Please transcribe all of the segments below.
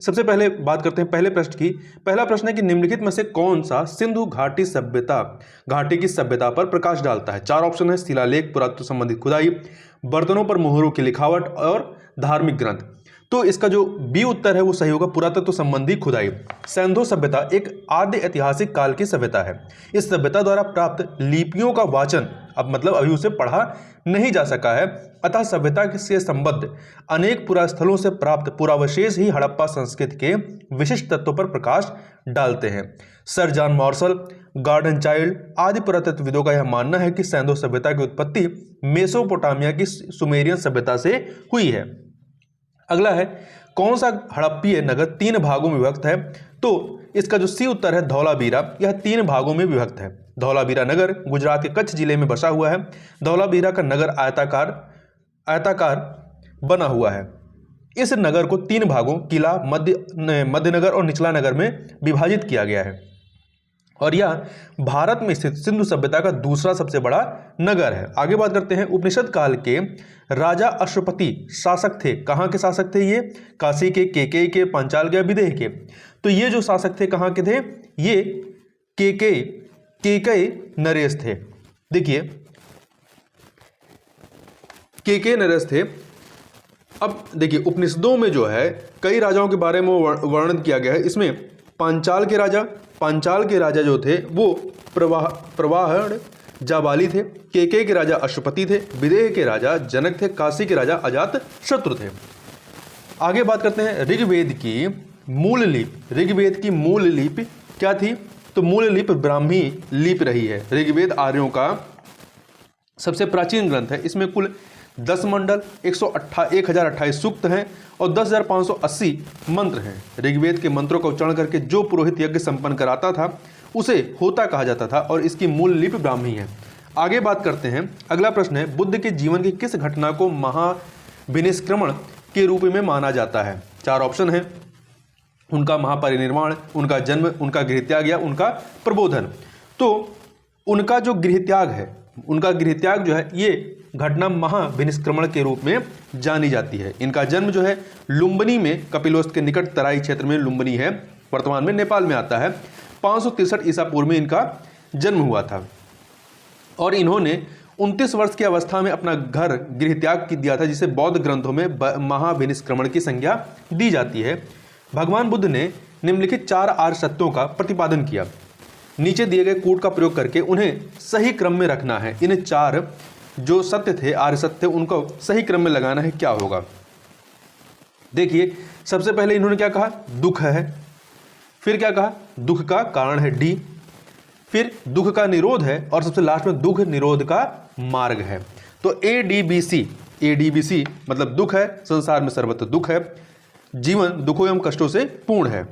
सबसे पहले बात करते हैं पहले प्रश्न की। पहला प्रश्न है कि निम्नलिखित में से कौन सा सिंधु घाटी की सभ्यता पर प्रकाश डालता है। चार ऑप्शन है, शिलालेख, पुरातत्व संबंधित खुदाई, बर्तनों पर मोहरों की लिखावट और धार्मिक ग्रंथ। तो इसका जो बी उत्तर है वो सही होगा, पुरातत्व संबंधी खुदाई। सिंधु सभ्यता एक आद्य ऐतिहासिक काल की सभ्यता है। इस सभ्यता द्वारा प्राप्त लिपियों का वाचन अब मतलब अभी उसे पढ़ा नहीं जा सका है, अतः सभ्यता से संबद्ध अनेक पुरास्थलों से प्राप्त पुरावशेष ही हड़प्पा संस्कृति के विशिष्ट तत्वों पर प्रकाश डालते हैं। Sir John Marshall, Gordon Childe आदि पुरातत्वविदों का यह मानना है कि सिंधु सभ्यता की उत्पत्ति मेसोपोटामिया की सुमेरियन सभ्यता से हुई है। अगला है, कौन सा हड़प्पीय नगर तीन भागों में विभक्त है। तो इसका जो सी उत्तर है धौलावीरा, यह तीन भागों में विभक्त है। धौलावीरा नगर गुजरात के कच्छ जिले में बसा हुआ है। धौलावीरा का नगर आयताकार बना हुआ है। इस नगर को तीन भागों किला, मध्य नगर और निचला नगर में विभाजित किया गया है और यह भारत में स्थित सिंधु सभ्यता का दूसरा सबसे बड़ा नगर है। आगे बात करते हैं, उपनिषद काल के राजा अश्वपति शासक थे। कहाँ के शासक थे ये? काशी के, केकई के, पांचाल के, विदेह के। तो ये जो शासक थे कहाँ के थे? ये केकई नरेश थे। देखिए केकई नरेश थे। अब देखिए उपनिषदों में जो है कई राजाओं के बारे में वर्णन किया गया है। इसमें पांचाल के राजा जो थे वो प्रवाहण जाबाली थे, केकई के राजा अश्वपति थे, विदेह के राजा जनक थे, काशी के राजा अजातशत्रु थे। आगे बात करते हैं ऋग्वेद की मूल लिपि क्या थी? तो मूल लिपि ब्राह्मी लिपि रही है। ऋग्वेद आर्यों का सबसे प्राचीन ग्रंथ है। इसमें कुल 10 मंडल, 1028 सूक्त हैं और 10,580 मंत्र हैं। ऋग्वेद के मंत्रों का उच्चारण करके जो पुरोहित यज्ञ संपन्न कराता था उसे होता कहा जाता था और इसकी मूल लिपि ब्राह्मी है। आगे बात करते हैं, अगला प्रश्न है, बुद्ध के जीवन की किस घटना को महाविनिष्क्रमण के रूप में माना जाता है? चार ऑप्शन है, उनका महापरिनिर्वाण, उनका जन्म, उनका गृहत्याग या उनका प्रबोधन। तो उनका जो गृहत्याग जो है ये घटना महाविनिष्क्रमण के रूप में जानी जाती है। इनका जन्म जो है लुम्बिनी में, कपिलवस्तु के निकट तराई क्षेत्र में लुम्बिनी है, वर्तमान में नेपाल में आता है। 563 ईसा पूर्व में इनका जन्म हुआ था और इन्होंने 29 वर्ष की अवस्था में अपना घर गृहत्याग दिया था, जिसे बौद्ध ग्रंथों में महाविनिष्क्रमण की संज्ञा दी जाती है। भगवान बुद्ध ने निम्नलिखित 4 आर्य सत्यों का प्रतिपादन किया। नीचे दिए गए कूट का प्रयोग करके उन्हें सही क्रम में रखना है। इन 4 जो सत्य थे, आर्य सत्य, उनको सही क्रम में लगाना है। क्या होगा? देखिए सबसे पहले इन्होंने क्या कहा? दुख है। फिर क्या कहा? दुख का कारण है डी। फिर दुख का निरोध है और सबसे लास्ट में दुख निरोध का मार्ग है। तो एडीबीसी मतलब दुख है, संसार में सर्वत्र दुख है, जीवन दुखों एवं कष्टों से पूर्ण है।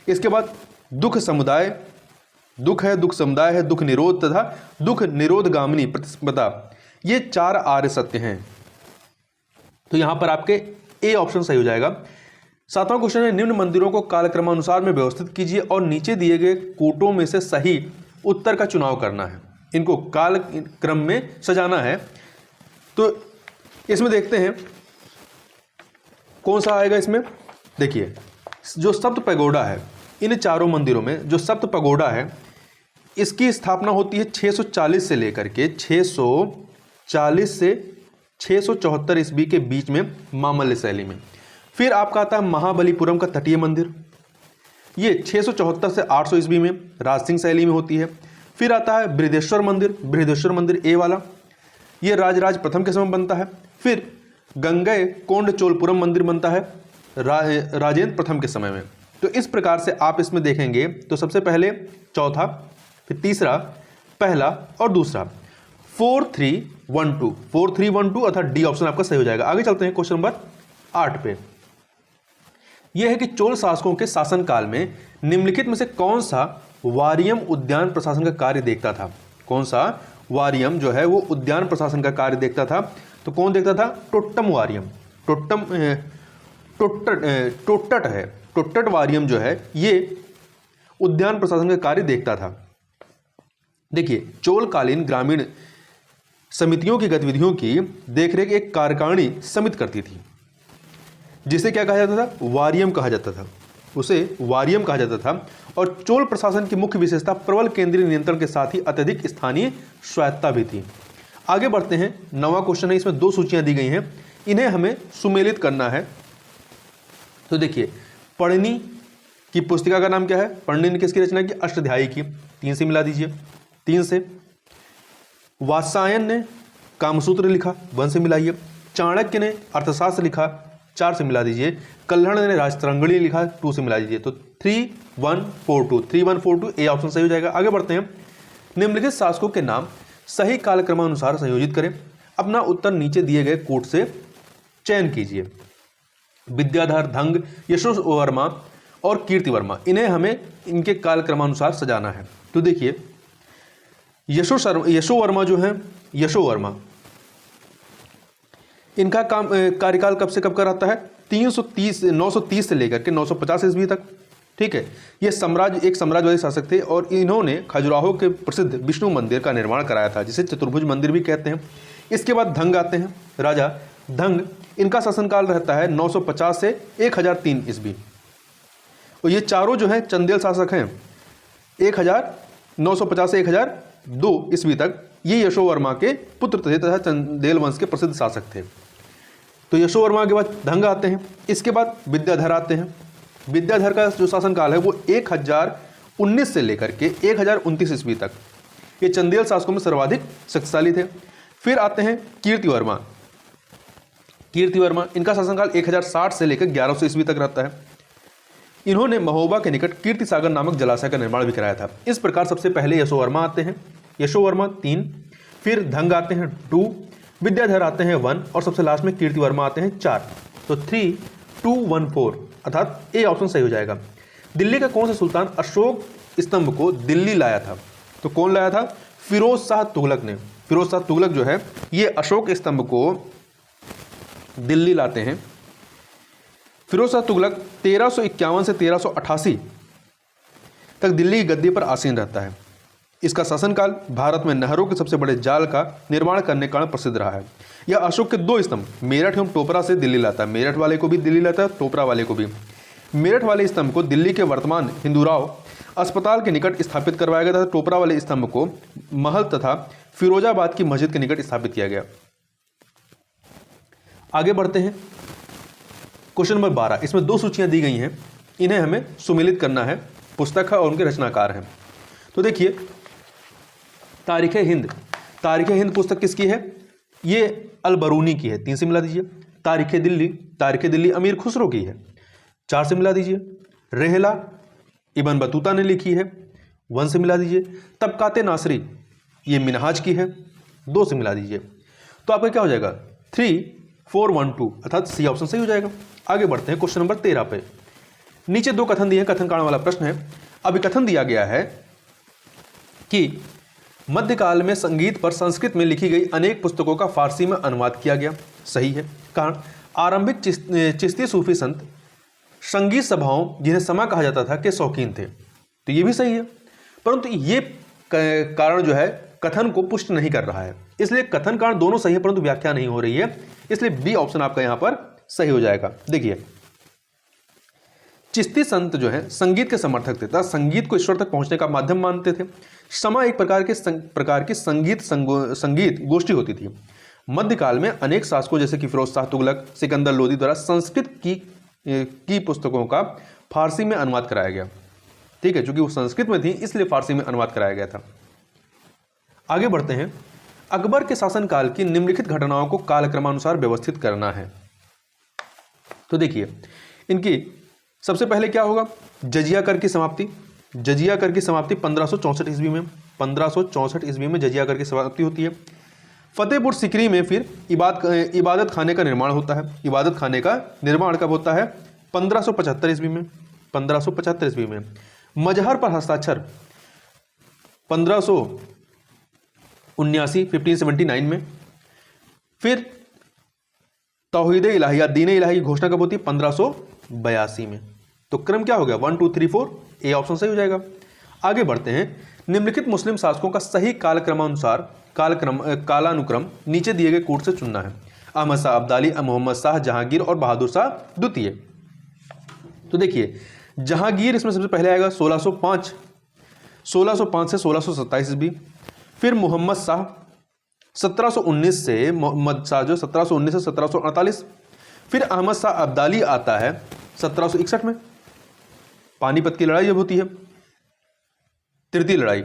इसके बाद दुख समुदाय है, दुख निरोध तथा दुख निरोधगामिनी प्रतिस्पर्धा, ये 4 आर्य सत्य हैं। तो यहां पर आपके ए ऑप्शन सही हो जाएगा। 7वां क्वेश्चन है, निम्न मंदिरों को कालक्रमानुसार में व्यवस्थित कीजिए और नीचे दिए गए कूटों में से सही उत्तर का चुनाव करना है। इनको काल क्रम में सजाना है। तो इसमें देखते हैं कौन सा आएगा। इसमें देखिए जो सप्त पैगोडा है, इन चारों मंदिरों में जो सप्त पैगोडा है इसकी स्थापना होती है 640 से लेकर के 640 से 674 ईस्वी के बीच में मामल्य शैली में। फिर आपका आता है महाबलीपुरम का तटीय मंदिर, ये 674 से 800 ईस्वी में राजसिंह शैली में होती है। फिर आता है बृहदेश्वर मंदिर ए वाला, ये राजराज प्रथम के समय बनता है। फिर गंगई कोंड चोलपुरम मंदिर बनता है राजेंद्र प्रथम के समय में। तो इस प्रकार से आप इसमें देखेंगे तो सबसे पहले चौथा, फिर तीसरा, पहला और दूसरा, 4 3 1 2 अर्थात डी ऑप्शन आपका सही हो जाएगा। आगे चलते हैं क्वेश्चन नंबर 8 पे। यह है कि चोल शासकों के शासनकाल में निम्नलिखित में से कौन सा वारियम उद्यान प्रशासन का कार्य देखता था? कौन सा वारियम जो है वो उद्यान प्रशासन का कार्य देखता था? तो कौन देखता था? टोट्टम वारियम। टोट्टट वारियम जो है ये उद्यान प्रशासन का कार्य देखता था। देखिए चोलकालीन ग्रामीण समितियों की गतिविधियों की देखरेख एक कार्यकारिणी समिति करती थी, जिसे क्या कहा जाता था? वारियम कहा जाता था। उसे वारियम कहा जाता था। और चोल प्रशासन की मुख्य विशेषता प्रबल केंद्रीय नियंत्रण के साथ ही अत्यधिक स्थानीय स्वायत्ता भी थी। आगे बढ़ते हैं, 9वां क्वेश्चन है, इसमें 2 सूचियां दी गई हैं, इन्हें हमें सुमेलित करना है। तो देखिए, पढ़नी की पुस्तिका का नाम क्या है? पढ़नी ने किसकी रचना की? अष्टाध्यायी की, 3 से मिला दीजिए, 3 से। वात्सायन ने कामसूत्र लिखा, 1 से मिलाइए। चाणक्य ने अर्थशास्त्र लिखा, 4 से मिला दीजिए। कल्हण ने राजतरंगिणी लिखा, 2 से मिला दीजिए। तो 3142 ए ऑप्शन सही हो जाएगा। आगे बढ़ते हैं, निम्नलिखित शासकों के नाम सही कालक्रमानुसार संयोजित करें। अपना उत्तर नीचे दिए गए कूट से चयन कीजिए। विद्याधर, धंग, यशोवर्मा और कीर्तिवर्मा, इन्हें हमें इनके कालक्रमानुसार सजाना है। तो देखिए, यशोवर्मा जो है, यशोवर्मा, इनका कार्यकाल कब से कब का रहता है? 930 से लेकर के 950 ईस्वी तक। ठीक है, ये एक साम्राज्यवादी शासक थे और इन्होंने खजुराहो के प्रसिद्ध विष्णु मंदिर का निर्माण कराया था, जिसे चतुर्भुज मंदिर भी कहते हैं। इसके बाद धंग आते हैं, राजा धंग, इनका शासनकाल रहता है 950 से 1003 ईस्वी। और ये चारों जो हैं चंदेल शासक हैं, 950 से 1002 ईस्वी तक ये यशोवर्मा के पुत्र थे तथा चंदेल वंश के प्रसिद्ध शासक थे। तो यशोवर्मा के बाद धंग आते हैं, इसके बाद विद्याधर आते हैं। विद्याधर का जो शासनकाल है वो 1019 से लेकर के 1029 ईस्वी तक, ये चंदेल शासकों में सर्वाधिक शक्तिशाली थे। फिर आते हैं कीर्तिवर्मा। कीर्तिवर्मा, इनका शासनकाल 1060 से लेकर 1100 ईस्वी तक रहता है। इन्होंने महोबा के निकट कीर्ति सागर नामक जलाशय का निर्माण भी कराया था। इस प्रकार सबसे पहले यशोवर्मा आते हैं, यशोवर्मा 3, फिर धंग आते हैं 2, विद्याधर आते हैं 1 और सबसे लास्ट में कीर्तिवर्मा आते हैं 4। तो 3214 अर्थात ए ऑप्शन सही हो जाएगा। दिल्ली का कौन सा सुल्तान अशोक स्तंभ को दिल्ली लाया था? तो कौन लाया था? फिरोज शाह तुगलक ने। फिरोज शाह तुगलक जो है ये अशोक स्तंभ को दिल्ली लाते हैं। फिरोज शाह तुगलक 1351 से 1388 तक दिल्ली की गद्दी पर आसीन रहता है। इसका शासनकाल भारत में नहरों के सबसे बड़े जाल का निर्माण करने के कारण प्रसिद्ध रहा है। यह अशोक के 2 स्तंभ मेरठ एवं टोपरा से दिल्ली लाता है। मेरठ वाले को भी दिल्ली लाता है, टोपरा वाले को भी। मेरठ वाले स्तंभ को दिल्ली के वर्तमान हिंदूराव अस्पताल के निकट स्थापित करवाया गया था। टोपरा वाले स्तंभ को महल तथा फिरोजाबाद की मस्जिद के निकट स्थापित किया गया। आगे बढ़ते हैं, क्वेश्चन नंबर 12, इसमें 2 सूचियां दी गई हैं, इन्हें हमें सुमेलित करना है। पुस्तक है और उनके रचनाकार हैं। तो देखिए, तारीख़ हिंद पुस्तक किसकी है? ये अल-बरूनी की है, 3 से मिला दीजिए। तारीख़ दिल्ली अमीर खुसरो की है, 4 से मिला दीजिए। रेहला इब्न बतूता ने लिखी है, 1 से मिला दीजिए। तबकाते नासरी ये मिनहाज की है, 2 से मिला दीजिए। तो आपका क्या हो जाएगा? 3412 अर्थात सी ऑप्शन सही हो जाएगा। आगे बढ़ते हैं क्वेश्चन नंबर 13 पे। नीचे 2 कथन दिए हैं, कथन कारण वाला प्रश्न है। अभी कथन दिया गया है कि मध्यकाल में संगीत पर संस्कृत में लिखी गई अनेक पुस्तकों का फारसी में अनुवाद किया गया। सही है। कारण आरंभिक चिश्ती सूफी संत संगीत सभाओं, जिन्हें समा कहा जाता था, के शौकीन थे। तो ये भी सही है, परंतु ये कारण जो है कथन को पुष्ट नहीं कर रहा है, इसलिए कथन कारण दोनों सही है परंतु व्याख्या नहीं हो रही है, इसलिए बी ऑप्शन आपका यहां पर सही हो जाएगा। देखिए, चिश्ती संत जो है संगीत के समर्थक थे तथा संगीत को ईश्वर तक पहुंचने का माध्यम मानते थे। समा एक प्रकार की संगीत गोष्ठी होती थी। मध्यकाल में अनेक शासकों जैसे कि फिरोज शाह तुगलक, सिकंदर लोदी द्वारा संस्कृत की पुस्तकों का फारसी में अनुवाद कराया गया। ठीक है, चूंकि वो संस्कृत में थी इसलिए फारसी में अनुवाद कराया गया था। आगे बढ़ते हैं, अकबर के शासनकाल की निम्नलिखित घटनाओं को कालक्रमानुसार व्यवस्थित करना है। तो देखिए, इनकी सबसे पहले क्या होगा? जजिया कर की समाप्ति। जजिया कर की समाप्ति 1564 ईस्वी में, 1564 ईस्वी में जजिया कर की समाप्ति होती है। फतेहपुर सिकरी में फिर इबादत खाने का निर्माण होता है। इबादत खाने का निर्माण कब होता है? 1575 ईस्वी में, 1575 ईस्वी में। मजहर पर हस्ताक्षर 1579 1579 में। फिर तौहीद इलाही या दीन इलाही की घोषणा कब होती है? 1582 में। तो क्रम क्या हो गया? 1 2 3 4 ए ऑप्शन सही हो जाएगा। आगे बढ़ते हैं, निम्नलिखित मुस्लिम शासकों का सही कालानुक्रम नीचे दिए गए कूट से चुनना है। अहमद शाह अब्दाली, मोहम्मद शाह जहांगीर और बहादुर शाह द्वितीय। तो देखिए, जहांगीर इसमें सबसे पहले आएगा 1605 से 1627 ईस्वी। फिर मोहम्मद शाह 1719 से मोहम्मद शाह जो 1719 से 1748। फिर अहमद शाह अब्दाली आता है 1761 में। पानीपत की लड़ाई जब होती है, तृतीय लड़ाई।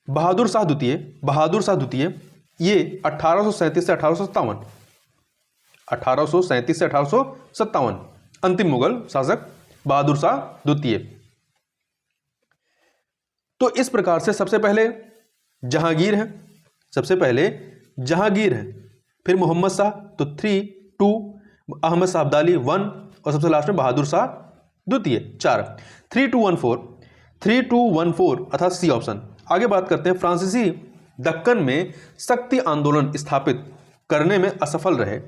बहादुर शाह द्वितीय ये 1837 से 1857, 1837 से 1857 अंतिम मुगल शासक बहादुर शाह द्वितीय। तो इस प्रकार से सबसे पहले जहांगीर है, फिर मोहम्मद शाह तो 3, 2, अहमद शाह अब्दाली 1 और सबसे लास्ट में बहादुर शाह द्वितीय 4। 3214 अर्थात सी ऑप्शन। आगे बात करते हैं, फ्रांसीसी दक्कन में शक्ति आंदोलन स्थापित करने में असफल रहे।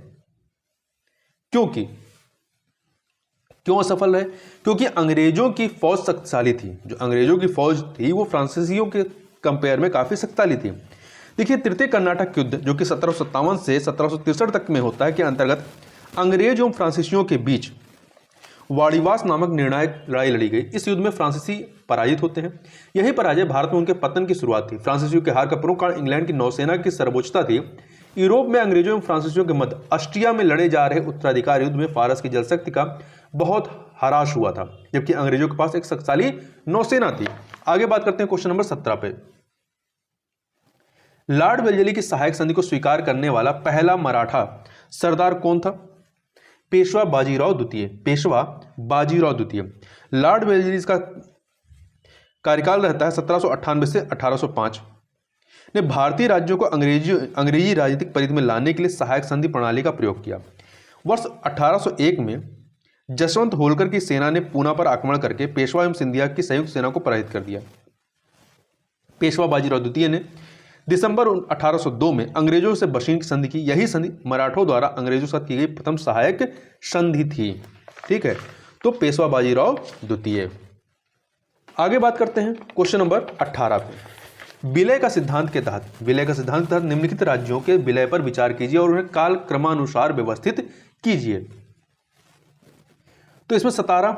क्यों असफल रहे? क्योंकि अंग्रेजों की फौज शक्तिशाली थी। जो अंग्रेजों की फौज थी वो फ्रांसीसियों के कंपेयर में काफी शक्तिशाली थी। देखिए, तृतीय कर्नाटक युद्ध जो कि 1757 से 1763 तक में होता है के अंतर्गत अंग्रेज एवं फ्रांसीसियों के बीच वाड़ीवास नामक निर्णायक लड़ाई लड़ी गई। इस युद्ध में फ्रांसीसी पराजित होते हैं। यही पराजय भारत में उनके पतन की शुरुआत थी। फ्रांसीसियों के हार का प्रमुख कारण इंग्लैंड की नौसेना की सर्वोच्चता थी। यूरोप में अंग्रेजों एवं फ्रांसीसियों के मध्य ऑस्ट्रिया में लड़े जा रहे उत्तराधिकार युद्ध में फारस की जलशक्ति का बहुत ह्रास हुआ था, जबकि अंग्रेजों के पास एक शक्तिशाली नौसेना थी। आगे बात करते हैं क्वेश्चन नंबर 17 पे। लॉर्ड वेल्लेली की सहायक संधि को स्वीकार करने वाला पहला मराठा सरदार कौन था? पेशवा बाजीराव द्वितीय। लॉर्ड वेल्लेली का कार्यकाल रहता है 1798 से 1805। ने भारतीय राज्यों को अंग्रेजी राजनीतिक परिधि में लाने के लिए सहायक संधि प्रणाली का प्रयोग किया। वर्ष 1801 में जसवंत होलकर की सेना ने पूना पर आक्रमण करके पेशवा एवं सिंधिया की संयुक्त सेना को पराजित कर दिया। पेशवा बाजीराव द्वितीय ने दिसंबर 1802 में अंग्रेजों से बशीन की संधि की। यही संधि मराठों द्वारा अंग्रेजों के साथ की गई प्रथम सहायक संधि थी। ठीक है, तो पेशवा बाजीराव द्वितीय। आगे बात करते हैं क्वेश्चन नंबर 18 पे। विलय का सिद्धांत के तहत निम्नलिखित राज्यों के विलय पर विचार कीजिए और उन्हें काल क्रमानुसार व्यवस्थित कीजिए। तो इसमें 17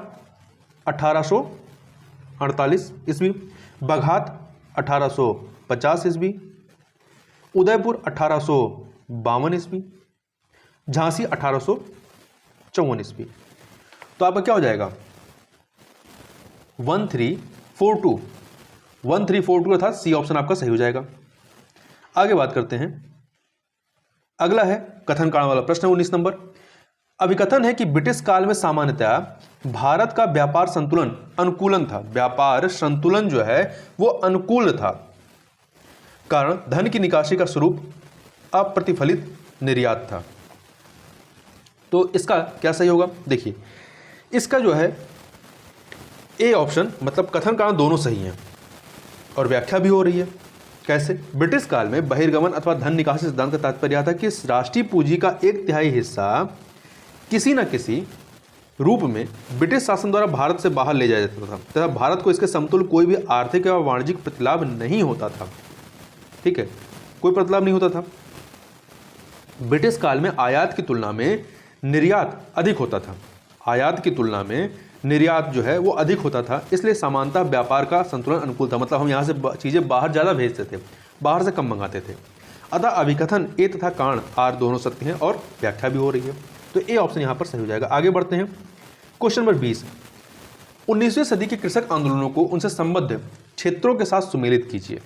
1848 ईस्वी, बघात 1850 ईस्वी, उदयपुर 1852 ईस्वी, झांसी 1854 ईस्वी। तो आपका क्या हो जाएगा? 1342 अर्थात सी ऑप्शन आपका सही हो जाएगा। आगे बात करते हैं, अगला है कथन कारण वाला प्रश्न 19 नंबर। अभिकथन है कि ब्रिटिश काल में सामान्यतः भारत का व्यापार संतुलन अनुकूलन था। व्यापार संतुलन जो है वो अनुकूल था, कारण धन की निकासी का स्वरूप अप्रतिफलित निर्यात था। तो इसका क्या सही होगा? देखिए, इसका जो है ए ऑप्शन, मतलब कथन कारण दोनों सही हैं और व्याख्या भी हो रही है। कैसे? ब्रिटिश काल में बहिर्गमन अथवा धन निकासी सिद्धांत का तात्पर्य था कि राष्ट्रीय पूंजी का 1/3 हिस्सा किसी न किसी रूप में ब्रिटिश शासन द्वारा भारत से बाहर ले जाया जाता था तथा भारत को इसके समतुल्य कोई भी आर्थिक या वाणिज्यिक प्रतिलाभ नहीं होता था। ठीक है, कोई प्रतिलाभ नहीं होता था। ब्रिटिश काल में आयात की तुलना में निर्यात अधिक होता था। आयात की तुलना में निर्यात जो है वो अधिक होता था, इसलिए समानतः व्यापार का संतुलन अनुकूल था। मतलब हम यहाँ से चीज़ें बाहर ज़्यादा भेजते थे, बाहर से कम मंगाते थे। अतः अभिकथन ए तथा कारण आर दोनों सत्य हैं और व्याख्या भी हो रही है। तो ए ऑप्शन यहाँ पर सही हो जाएगा। आगे बढ़ते हैं क्वेश्चन नंबर 20। 19वीं सदी के कृषक आंदोलनों को उनसे संबद्ध क्षेत्रों के साथ सुमेलित कीजिए।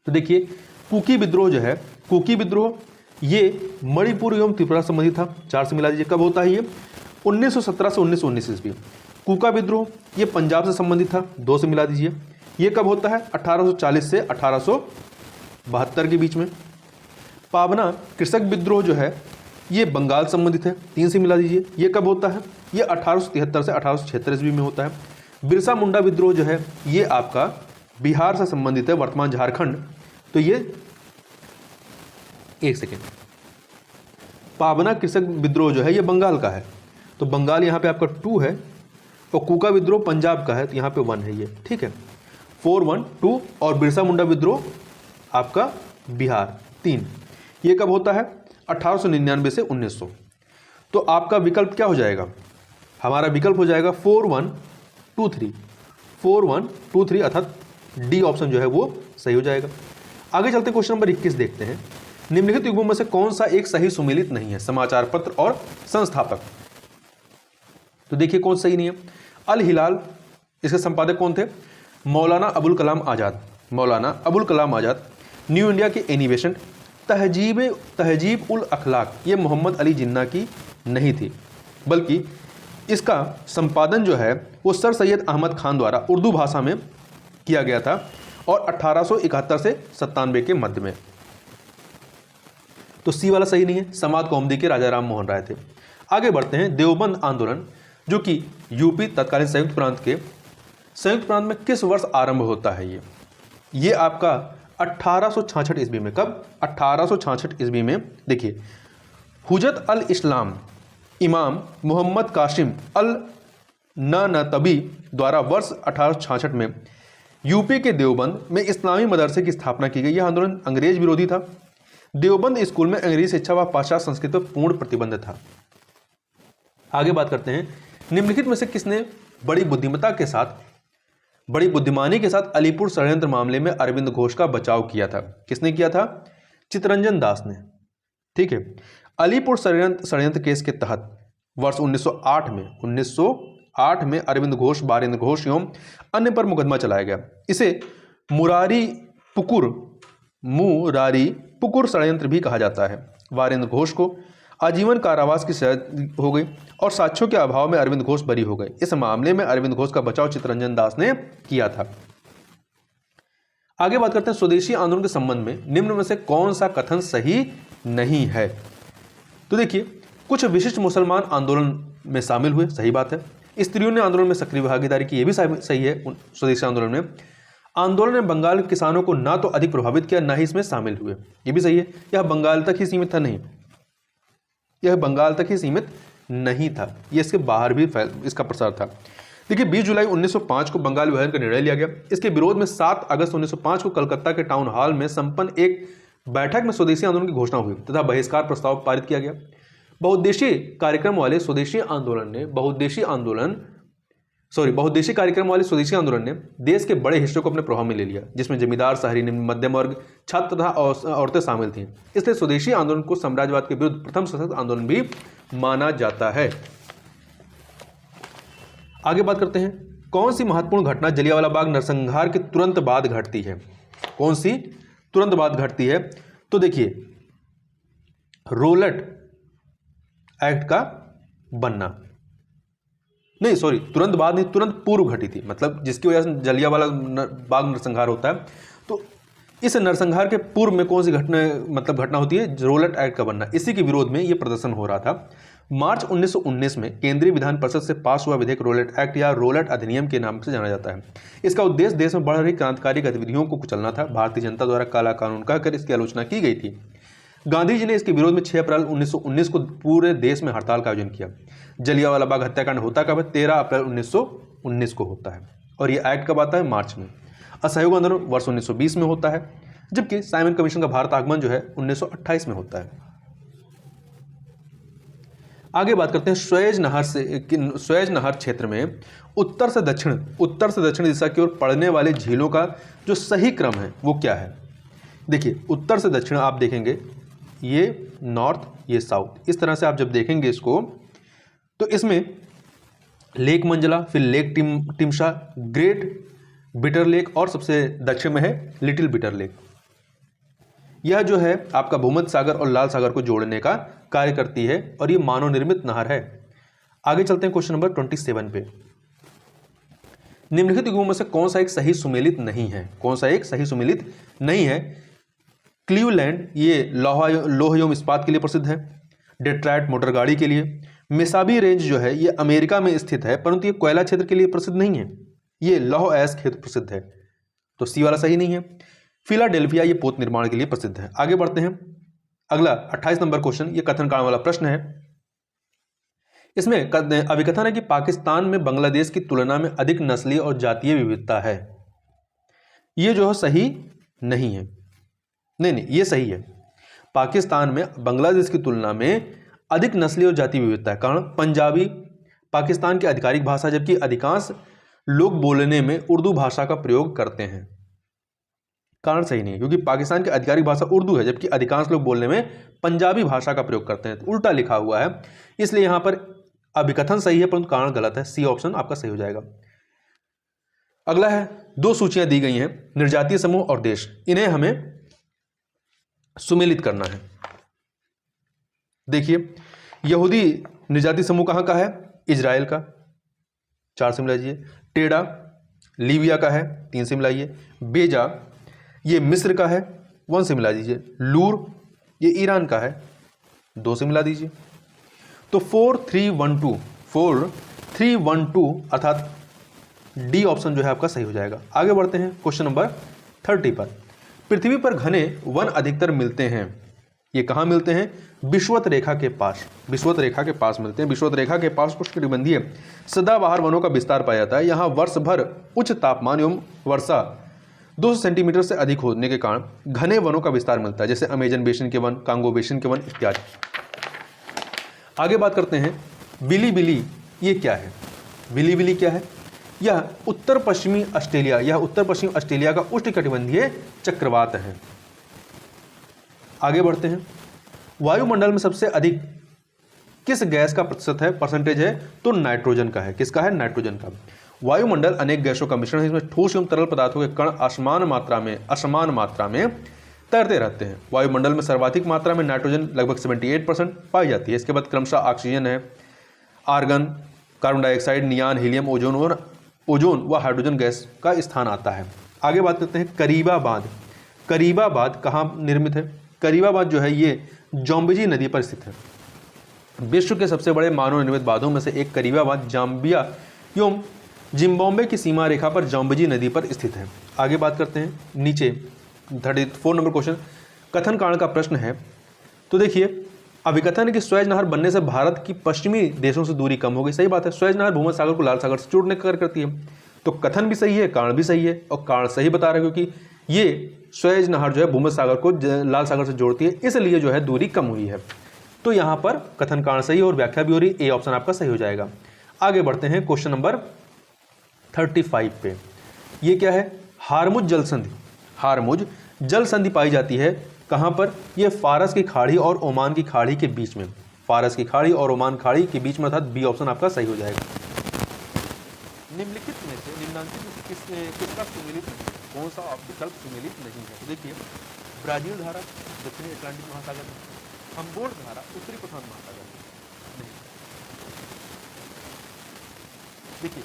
तो देखिए, कुकी विद्रोह जो है, कुकी विद्रोह ये मणिपुर एवं त्रिपुरा संबंधी था। 4 से मिला दीजिए। कब होता है ये? 1917 से 1919 ईस्वी। कुका विद्रोह ये पंजाब से संबंधित था। 2 से मिला दीजिए। ये कब होता है? 1840 से 1872 के बीच में। पावना कृषक विद्रोह जो है ये बंगाल संबंधित है। 3 से मिला दीजिए। ये कब होता है? ये 1873 से 1876 ईस्वी में होता है। बिरसा मुंडा विद्रोह जो है ये आपका बिहार से संबंधित है, वर्तमान झारखंड। तो ये एक सेकेंड, पावना कृषक विद्रोह जो है ये बंगाल का है, तो बंगाल यहाँ पे आपका 2 है और कुका विद्रोह पंजाब का है, तो यहाँ पे 1 है ये। ठीक है, 4 1 2 और बिरसा मुंडा विद्रोह आपका बिहार 3। ये कब होता है? 1899 से 1900। तो आपका विकल्प क्या हो जाएगा? हमारा विकल्प हो जाएगा 4123, 4123 अर्थात डी ऑप्शन जो है वो सही हो जाएगा। आगे चलते क्वेश्चन नंबर 21 देखते हैं। निम्नलिखित युग्मों में से कौन सा एक सही सुमेलित नहीं है? समाचार पत्र और संस्थापक। तो देखिए कौन सही नहीं है। अल हिलाल, इसके संपादक कौन थे? मौलाना अबुल कलाम आज़ाद, मौलाना अबुल कलाम आज़ाद। न्यू इंडिया के एनिवेशन, तहजीब उल अखलाक, ये मोहम्मद अली जिन्ना की नहीं थी, बल्कि इसका संपादन जो है वो सर सैयद अहमद खान द्वारा उर्दू भाषा में किया गया था और 1871 से 97 के मध्य में। तो सी वाला सही नहीं है, समाज कौमुदी के राजा राम मोहन राय थे। आगे बढ़ते हैं। देवबंद आंदोलन जो कि यूपी तत्कालीन संयुक्त प्रांत में किस वर्ष आरंभ होता है? ये आपका 1866 ईस्वी में। कब? 1866 ईस्वी में। देखिए, हुजत अल इस्लाम इमाम मोहम्मद कासिम अल ननतबी द्वारा वर्ष 1866 में यूपी के देवबंद में इस्लामी मदरसे की स्थापना की गई। यह आंदोलन अंग्रेज विरोधी था। देवबंद स्कूल में अंग्रेजी शिक्षा व पाश्चात्य संस्कृति पर पूर्ण प्रतिबंध था। आगे बात करते हैं। निम्नलिखित में से किसने बड़ी बुद्धिमानी के साथ अलीपुर षड्यंत्र मामले में अरविंद घोष का बचाव किया था? किसने किया था? चित्तरंजन दास ने। ठीक है। अलीपुर षड्यंत्र केस के तहत वर्ष 1908 में अरविंद घोष, बारेंद्र घोष एवं अन्य पर मुकदमा चलाया गया। इसे मुरारी पुकुर षड्यंत्र भी कहा जाता है। बारेंद्र घोष को आजीवन कारावास की सजा हो गई और साक्ष्यों के अभाव में अरविंद घोष बरी हो गए। इस मामले में अरविंद घोष का बचाव चित्तरंजन दास ने किया था। आगे बात करते हैं स्वदेशी आंदोलन के संबंध में निम्न में से कौन सा कथन सही नहीं है? तो देखिए, कुछ विशिष्ट मुसलमान आंदोलन में शामिल हुए, सही बात है। स्त्रियों ने आंदोलन में सक्रिय भागीदारी की, यह भी सही है। स्वदेशी आंदोलन में आंदोलन ने बंगाल के किसानों को ना तो अधिक प्रभावित किया, ना ही इसमें शामिल हुए, यह भी सही है। यह बंगाल तक ही सीमित था, नहीं, यह बंगाल तक ही सीमित नहीं था, यह इसके बाहर भी इसका प्रसार था। देखिए, 20 जुलाई 1905 को बंगाल विभाजन का निर्णय लिया गया। इसके विरोध में 7 अगस्त 1905 को कलकत्ता के टाउन हॉल में संपन्न एक बैठक में स्वदेशी आंदोलन की घोषणा हुई तथा बहिष्कार प्रस्ताव पारित किया गया। बहुउद्देशीय कार्यक्रम वाले स्वदेशी आंदोलन ने देश के बड़े हिस्सों को अपने प्रभाव में ले लिया, जिसमें जमींदार, शहरी, मध्यम वर्ग, छात्र तथा औरतें शामिल थीं। इसलिए स्वदेशी आंदोलन को साम्राज्यवाद के विरुद्ध प्रथम सशक्त आंदोलन भी माना जाता है। आगे बात करते हैं। कौन सी महत्वपूर्ण घटना जलियांवाला बाग नरसंहार के तुरंत बाद घटती है? कौन सी तुरंत बाद घटती है? तो देखिए, रोलट एक्ट का बनना, नहीं सॉरी, तुरंत बाद नहीं, तुरंत पूर्व घटी थी, मतलब जिसकी वजह से जलियांवाला बाग नरसंहार होता है। तो इस नरसंहार के पूर्व में कौन सी घटना होती है? रोलट एक्ट का बनना। इसी के विरोध में यह प्रदर्शन हो रहा था। मार्च 1919 में केंद्रीय विधान परिषद से पास हुआ विधेयक रोलट एक्ट या रोलट अधिनियम के नाम से जाना जाता है। इसका उद्देश्य देश में बढ़ रही क्रांतिकारी गतिविधियों को कुचलना था। भारतीय जनता द्वारा काला कानून कहकर इसकी आलोचना की गई थी। गांधी जी ने इसके विरोध में 6 अप्रैल 1919 को पूरे देश में हड़ताल का आयोजन किया। जलियांवाला बाग हत्याकांड होता कब है? 13 अप्रैल 1919 को होता है। और ये एक्ट कब आता है? मार्च में। असहयोग आंदोलन वर्ष 1920 में होता है, जबकि साइमन कमीशन का भारत आगमन जो है 1928 में होता है। आगे बात करते हैं स्वेज नहर क्षेत्र में उत्तर से दक्षिण दिशा की ओर पड़ने वाले झीलों का जो सही क्रम है वो क्या है? देखिए, उत्तर से दक्षिण आप देखेंगे, ये नॉर्थ, ये साउथ, इस तरह से आप जब देखेंगे इसको, तो इसमें लेक मंजला, फिर लेक टिमशा, ग्रेट बिटर लेक और सबसे दक्षिण में है लिटिल बिटर लेक। यह जो है आपका भूमध्य सागर और लाल सागर को जोड़ने का कार्य करती है और ये मानव निर्मित नहर है। आगे चलते हैं क्वेश्चन नंबर 27 पे। निम्नलिखित युग्मों में से कौन सा एक सही सुमेलित नहीं है? कौन सा एक सही सुमेलित नहीं है? क्लीवलैंड ये लोह एवं इस्पात के लिए प्रसिद्ध है। डेट्रायट मोटर गाड़ी के लिए। मिसाबी रेंज जो है ये अमेरिका में स्थित है, परंतु ये कोयला क्षेत्र के लिए प्रसिद्ध नहीं है, ये लौह अयस्क क्षेत्र प्रसिद्ध है, तो सी वाला सही नहीं है। फिलाडेल्फिया ये पोत निर्माण के लिए प्रसिद्ध है। आगे बढ़ते हैं। अगला 28 नंबर क्वेश्चन, ये कथन कारण वाला प्रश्न है। इसमें अभिकथन है कि पाकिस्तान में बांग्लादेश की तुलना में अधिक नस्लीय और जातीय विविधता है। ये जो है सही नहीं है। नहीं, ये सही है। पाकिस्तान में बांग्लादेश की तुलना में अधिक नस्लीय और जातीय विविधता है। कारण पाकिस्तान की आधिकारिक भाषा, जबकि अधिकांश लोग बोलने में उर्दू भाषा का प्रयोग करते हैं। कारण सही नहीं है, क्योंकि पाकिस्तान की आधिकारिक भाषा उर्दू है, जबकि अधिकांश लोग बोलने में पंजाबी भाषा का प्रयोग करते हैं। तो उल्टा लिखा हुआ है, इसलिए यहां पर अभिकथन सही है परंतु कारण गलत है। सी ऑप्शन आपका सही हो जाएगा। अगला है, दो सूचियां दी गई हैं, निर्जातीय समूह और देश, इन्हें हमें सुमेलित करना है। देखिए, यहूदी निर्जातीय समूह कहां का है? इजराइल का, 4 से मिलाइए। टेढ़ा लीबिया का है, 3 से मिलाइए। बेजा ये मिस्र का है, 1 से मिला दीजिए। लूर ये ईरान का है, 2 से मिला दीजिए। तो 4312 अर्थात डी ऑप्शन जो है आपका सही हो जाएगा। आगे बढ़ते हैं क्वेश्चन नंबर 30 पर। पृथ्वी पर घने वन अधिकतर मिलते हैं, ये कहाँ मिलते हैं? विषुवत रेखा के पास, विषुवत रेखा के पास मिलते हैं। विषुवत रेखा के पास उष्णकटिबंधीय सदाबहार वनों का विस्तार पाया जाता है। यहाँ वर्ष भर उच्च तापमान एवं वर्षा 200 सेंटीमीटर से अधिक होने के कारण घने वनों का विस्तार मिलता है, जैसे अमेजन बेसिन के वन, कांगो बेसिन के वन इत्यादि। आगे बात करते हैं बिली, ये क्या है? बिली क्या है? यह उत्तर पश्चिमी ऑस्ट्रेलिया का उष्णकटिबंधीय चक्रवात है। आगे बढ़ते हैं, वायुमंडल में सबसे अधिक किस गैस का प्रतिशत है, परसेंटेज है? तो नाइट्रोजन का है। किसका है? नाइट्रोजन का। वायुमंडल अनेक गैसों का मिश्रण है, इसमें ठोस एवं तरल पदार्थों के कण असमान मात्रा में तैरते रहते हैं। वायुमंडल में सर्वाधिक मात्रा में नाइट्रोजन लगभग 78% पाई जाती है। इसके बाद क्रमशः ऑक्सीजन है, argon, carbon dioxide, neon, helium, ozone व हाइड्रोजन गैस का स्थान आता है। आगे बात करते हैं करीबा बांध। करीबा बांध कहाँ निर्मित है? करीबा बांध जो है ये जाम्बेजी नदी पर स्थित है। विश्व के सबसे बड़े मानव निर्मित बांधों में से एक करीबा बांध जाम्बिया एवं जिम्बाब्वे की सीमा रेखा पर जाम्बेजी नदी पर स्थित है। आगे बात करते हैं नीचे 34 नंबर क्वेश्चन, कथन कारण का प्रश्न है। तो देखिए, अभिकथन कि सुएज नहर बनने से भारत की पश्चिमी देशों से दूरी कम हो गई। सही बात है, सुएज नहर भूमध्य सागर को लाल सागर से जोड़ने का कार्य करती है। तो कथन भी सही है, कारण भी सही है, और कारण सही बता रहे हैं क्योंकि ये सुएज नहर जो है भूमध्य सागर को लाल सागर से जोड़ती है, इसलिए जो है दूरी कम हुई है। तो यहाँ पर कथन कारण सही और व्याख्या भी हो रही, ए ऑप्शन आपका सही हो जाएगा। आगे बढ़ते हैं क्वेश्चन नंबर 35 पे। ये क्या है? हारमुज जल संधि। हारमुज जल संधि पाई जाती है कहाँ पर? ये फारस की खाड़ी और ओमान की खाड़ी के बीच में। फारस की खाड़ी और ओमान खाड़ी के बीच में, अर्थात बी ऑप्शन आपका सही हो जाएगा। निम्नलिखित में से किसका सुमेलित, कौन सा विकल्प सुमेलित नहीं है? तो देखिए, ब्राजील धारा दक्षिणी अटलांटिक महासागर में, हम्बोल्ट धारा उत्तरी प्रशांत महासागर में नहीं। देखिए,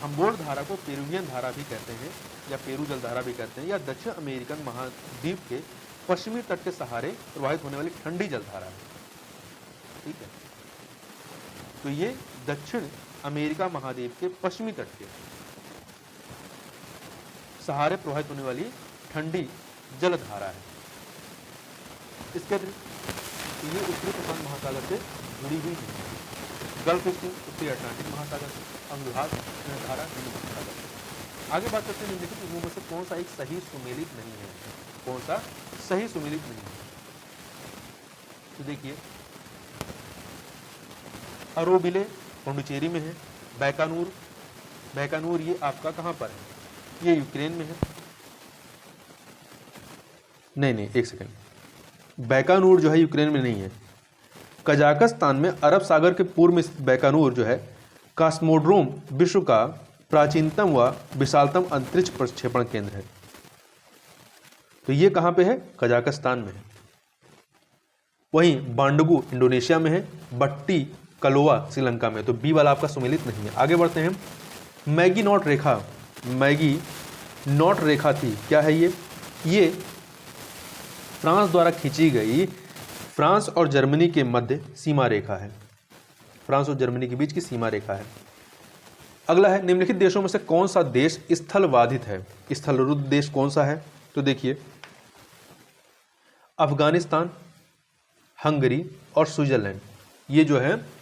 हम्बोल्ट धारा को पेरुवियन धारा भी कहते हैं या पेरू जल धारा भी कहते हैं, या दक्षिण अमेरिकन महाद्वीप के पश्चिमी तट के सहारे प्रवाहित होने वाली ठंडी जलधारा है। ठीक है, तो ये दक्षिण अमेरिका महाद्वीप के पश्चिमी तट के सहारे प्रवाहित होने वाली ठंडी जलधारा है। इसके अतिरिक्त ये उत्तरी प्रशांत महासागर से जुड़ी हुई है। गल्फ स्ट्रीम उत्तरी अटलांटिक महासागर से, अंगुहार धारा हिंद महासागर से। आगे बात करते हैं निम्नलिखित समूह में से कौन सा एक सही सुमेलित नहीं है? कौन सा सही सुमेलित नहीं है? तो देखिए, अरोबिले पुडुचेरी में है। बैकानूर ये आपका कहां पर है? ये यूक्रेन में है। नहीं, एक सेकंड, बैकानूर जो है यूक्रेन में नहीं है। कजाकिस्तान में अरब सागर के पूर्व में बैकानूर जो है कॉस्मोड्रोम विश्व का प्राचीनतम व विशालतम अंतरिक्ष प्रक्षेपण केंद्र है। तो ये कहां पे है? कजाकिस्तान में है। वहीं बांडुगु इंडोनेशिया में है, बट्टी कलोआ श्रीलंका में। तो बी वाला आपका सुमेलित नहीं है। आगे बढ़ते हैं, मैगी नॉट रेखा थी, क्या है ये फ्रांस द्वारा खींची गई फ्रांस और जर्मनी के मध्य सीमा रेखा है। फ्रांस और जर्मनी के बीच की सीमा रेखा है। अगला है, निम्नलिखित देशों में से कौन सा देश स्थलबाधित है? स्थलरुद्ध देश कौन सा है? तो देखिए, अफगानिस्तान, हंगरी और स्विट्जरलैंड, ये जो है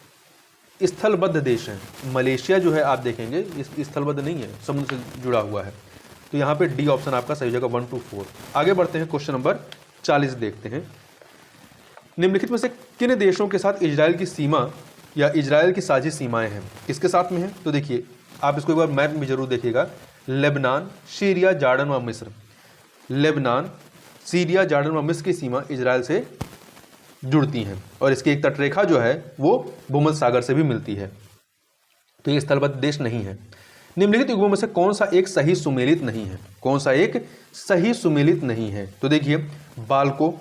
स्थलबद्ध देश हैं। मलेशिया जो है आप देखेंगे इस स्थलबद्ध नहीं है, समुद्र से जुड़ा हुआ है। तो यहाँ पे डी ऑप्शन आपका सही हो जाएगा 1 to 4। आगे बढ़ते हैं क्वेश्चन नंबर 40 देखते हैं। निम्नलिखित में से किन देशों के साथ इजराइल की सीमा या इजराइल की साझी सीमाएं हैं किसके साथ में है? तो देखिए आप इसको एक बार मैप में जरूर देखिएगा। लेबनान, सीरिया, जॉर्डन व मिस्र। लेबनान, सीरिया, जॉर्डन व मिस्र की सीमा इजराइल से जुड़ती हैं और इसकी एक तटरेखा जो है वो भूमध्य सागर से भी मिलती है। तो ये स्थलबद्ध देश नहीं है। निम्नलिखित युग्मों में से कौन सा एक सही सुमेलित नहीं है? कौन सा एक सही सुमेलित नहीं है? तो देखिए Balco,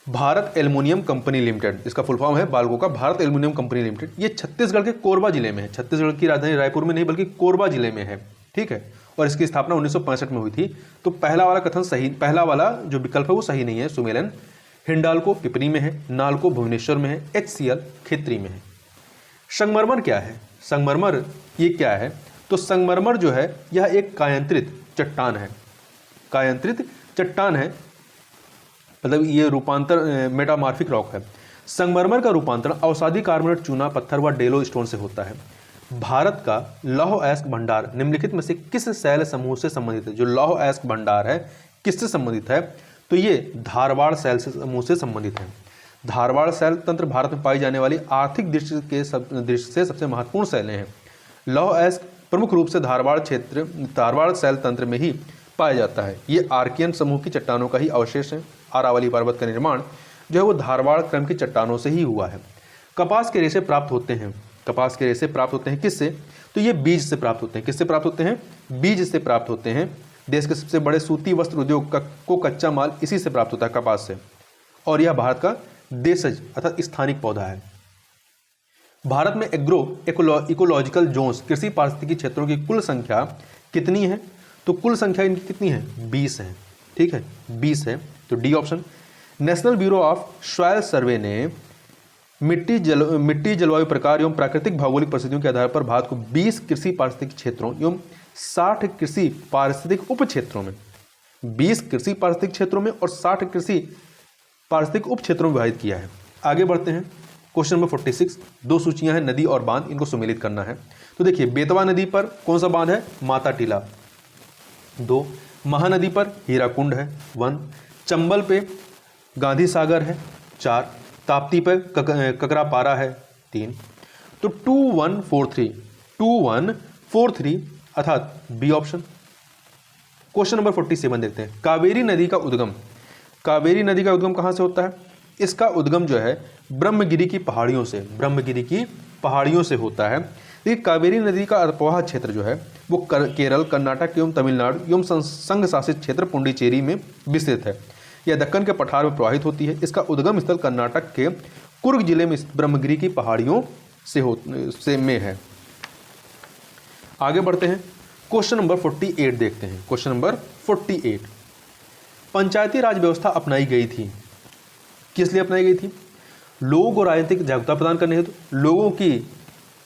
Bharat aluminium company limited, इसका फुल फॉर्म है बाल्को का भारत एल्युमिनियम कंपनी लिमिटेड। ये छत्तीसगढ़ के कोरबा जिले में है। छत्तीसगढ़ की राजधानी रायपुर में नहीं बल्कि कोरबा जिले में है, ठीक है। और इसकी स्थापना 1965 में हुई थी। तो पहला वाला कथन सही, पहला वाला जो विकल्प है वो सही नहीं है, सुमेलन। हिंडाल्को पिपरी में है, नाल्को भुवनेश्वर में है, HCL खेतरी में है। संगमरमर क्या है? संगमरमर ये क्या है? तो संगमरमर जो है यह एक कायांतरित चट्टान है। कायांतरित चट्टान है, मतलब ये रूपांतर मेटामॉर्फिक रॉक है। संगमरमर का रूपांतरण अवसादी कार्बोनेट चूना पत्थर व डेलो स्टोन से होता है। भारत का लौह अयस्क भंडार निम्नलिखित में से किस शैल समूह से संबंधित है? जो लौह अयस्क भंडार है किससे संबंधित है? तो ये धारवाड़ शैल से समूह से संबंधित है। धारवाड़ शैल तंत्र भारत में पाई जाने वाली आर्थिक दृष्टि से सबसे महत्वपूर्ण शैलें हैं। लौह अयस्क प्रमुख रूप से धारवाड़ शैल तंत्र में ही पाया जाता है। ये आर्कियन समूह की चट्टानों का ही अवशेष है। अरावली पर्वत का निर्माण जो है वो धारवाड़ क्रम की चट्टानों से ही हुआ है। कपास के रेशे प्राप्त होते हैं। कपास के रेशे प्राप्त होते हैं किससे? तो ये बीज से प्राप्त होते हैं। किससे प्राप्त होते हैं? बीज से प्राप्त होते हैं। देश के सबसे बड़े सूती वस्त्र उद्योग को कच्चा माल इसी से प्राप्त होता है, कपास से। और यह भारत का देशज अर्थात स्थानिक पौधा है। भारत में इकोलॉजिकल जोन्स कृषि पारिस्थितिकी क्षेत्रों की कुल संख्या कितनी है? तो कुल संख्या इनकी कितनी है? 20 है, ठीक है, 20 है। तो D option. National bureau of soil survey ने मिट्टी जलवायु प्रकार एवं प्राकृतिक भौगोलिक परिस्थितियों के आधार पर भारत को 20 कृषि पारिस्थितिक क्षेत्रों एवं 60 कृषि पारिस्थितिक उप क्षेत्रों में, 20 कृषि पारिस्थितिक क्षेत्रों में और 60 कृषि पारिस्थितिक उप क्षेत्रों में विभाजित किया है। आगे बढ़ते हैं। Question number 46। दो सूचियां हैं नदी और बांध, इनको सम्मिलित करना है। तो देखिए बेतवा नदी पर कौन सा बांध है? माता टीला। 2 महानदी पर हीराकुंड है। 1 चंबल पे गांधी सागर है। 4 ताप्ती पे ककरापारा है। 3 तो 2143 अर्थात बी ऑप्शन। क्वेश्चन नंबर 47 देखते हैं। कावेरी नदी का उद्गम कहां से होता है? इसका उद्गम जो है ब्रह्मगिरी की पहाड़ियों से होता है। देखिए कावेरी नदी का अल्पवाह क्षेत्र जो है वो केरल, कर्नाटक एवं तमिलनाडु एवं संघ शासित क्षेत्र पुडुचेरी में विस्तृत है। यह दक्कन के पठार में प्रवाहित होती है। इसका उद्गम स्थल कर्नाटक के कुर्ग जिले में ब्रह्मगिरी की पहाड़ियों से में है। आगे बढ़ते हैं। क्वेश्चन नंबर 48 देखते हैं। Question number 48। पंचायती राज व्यवस्था अपनाई गई थी। किस लिए अपनाई गई थी? लोगों को राजनीतिक जागरूकता प्रदान करने हेतु, लोगों की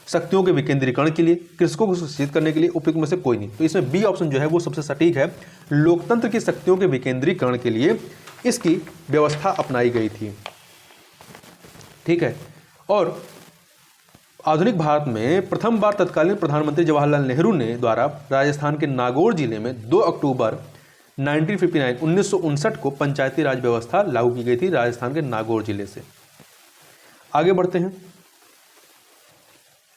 शक्तियों के विकेंद्रीकरण के लिए, कृषकों को सुरक्षित करने के लिए। उपयुक्त में से कोई नहीं। तो इसमें बी ऑप्शन जो है वो सबसे सटीक है। लोकतंत्र की शक्तियों के विकेंद्रीकरण के लिए इसकी व्यवस्था अपनाई गई थी, ठीक है। और आधुनिक भारत में प्रथम बार तत्कालीन प्रधानमंत्री जवाहरलाल नेहरू ने द्वारा राजस्थान के नागौर जिले में 2 अक्टूबर 1959 को पंचायती राज व्यवस्था लागू की गई थी राजस्थान के नागौर जिले से। आगे बढ़ते हैं।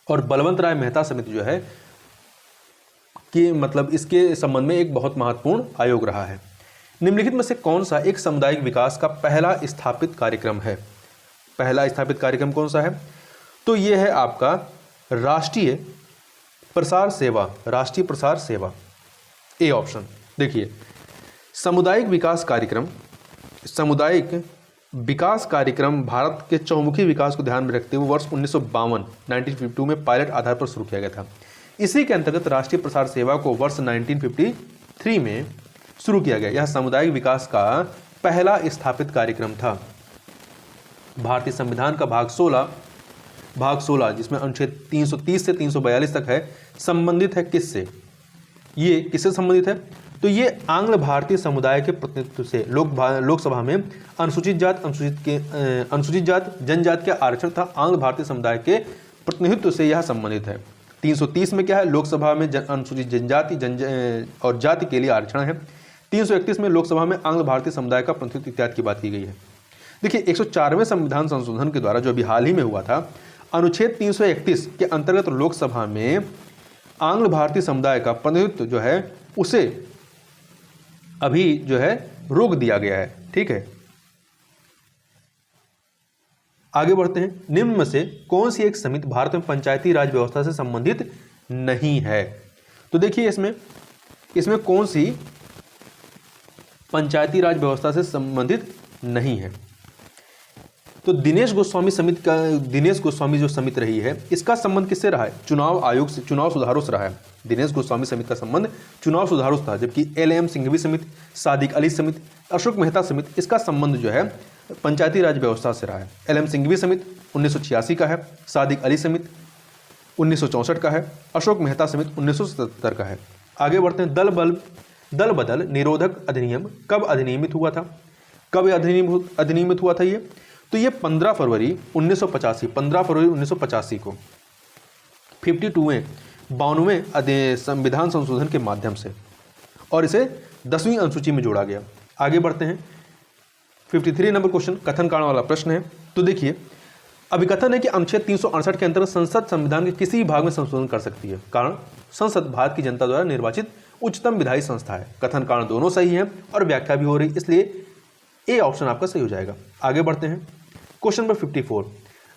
और बलवंत राय मेहता समिति जो है कि मतलब इसके संबंध में एक बहुत महत्वपूर्ण आयोग रहा है। निम्नलिखित में से कौन सा एक सामुदायिक विकास का पहला स्थापित कार्यक्रम है? पहला स्थापित कार्यक्रम कौन सा है? तो ये है आपका राष्ट्रीय प्रसार सेवा, ए ऑप्शन। देखिए सामुदायिक विकास कार्यक्रम भारत के चौमुखी विकास को ध्यान में रखते हुए वर्ष 1952 में पायलट आधार पर शुरू किया गया था। इसी के अंतर्गत राष्ट्रीय प्रसार सेवा को वर्ष 1953 में शुरू किया गया। यह सामुदायिक विकास का पहला स्थापित कार्यक्रम था। भारतीय संविधान का भाग 16 जिसमें अनुच्छेद 330 से 342 तक है, संबंधित है किससे? ये किससे संबंधित है? तो ये आंग्ल भारतीय समुदाय के प्रतिनिधित्व से लोकसभा में अनुसूचित जात जनजाति के आरक्षण था। आंग्ल भारतीय समुदाय के प्रतिनिधित्व से यह संबंधित है। 330 में क्या है? लोकसभा में अनुसूचित जनजाति और जाति के लिए आरक्षण है। 331 में लोकसभा में आंग्ल भारतीय समुदाय का प्रतिनिधित्व इत्यादि की बात की गई है। देखिए 104वें संविधान संशोधन के द्वारा जो अभी हाल ही में हुआ था, अनुच्छेद 331 के अंतर्गत लोकसभा में आंग्ल भारतीय समुदाय का प्रतिनिधित्व जो है उसे अभी जो है रोक दिया गया है। ठीक है, आगे बढ़ते हैं। निम्न में से कौन सी एक समिति भारत में पंचायती राज व्यवस्था से संबंधित नहीं है? तो देखिए इसमें कौन सी पंचायती राज व्यवस्था से संबंधित नहीं है? तो दिनेश गोस्वामी जो समिति रही है, इसका संबंध किससे रहा है? चुनाव आयोग से, चुनाव सुधारों से रहा है। दिनेश गोस्वामी समिति का संबंध चुनाव सुधारों से था, जबकि LM सिंघवी समिति, सादिक अली समिति, अशोक मेहता समिति, इसका संबंध जो है पंचायती राज व्यवस्था से रहा है। LM सिंघवी समिति 1986 का है, सादिक अली समिति 1964 का है, अशोक मेहता समिति 1977 का है। आगे बढ़ते हैं। दल बदल निरोधक अधिनियम कब अधिनियमित हुआ था? कब अधिनियमित हुआ था ये? तो ये 15 फरवरी 1985 को 52वें संविधान संशोधन के माध्यम से, और इसे 10वीं अनुसूची में जोड़ा गया। आगे बढ़ते हैं। 53 नंबर क्वेश्चन कथन कारण वाला प्रश्न है। तो देखिए, अभिकथन है कि अनुच्छेद 368 के अंतर्गत संसद संविधान के किसी भी भाग में संशोधन कर सकती है। कारण, संसद भारत की जनता द्वारा निर्वाचित उच्चतम विधायी संस्था है। कथन कारण दोनों सही है और व्याख्या भी हो रही, इसलिए ए ऑप्शन आपका सही हो जाएगा। आगे बढ़ते हैं। क्वेश्चन नंबर 54,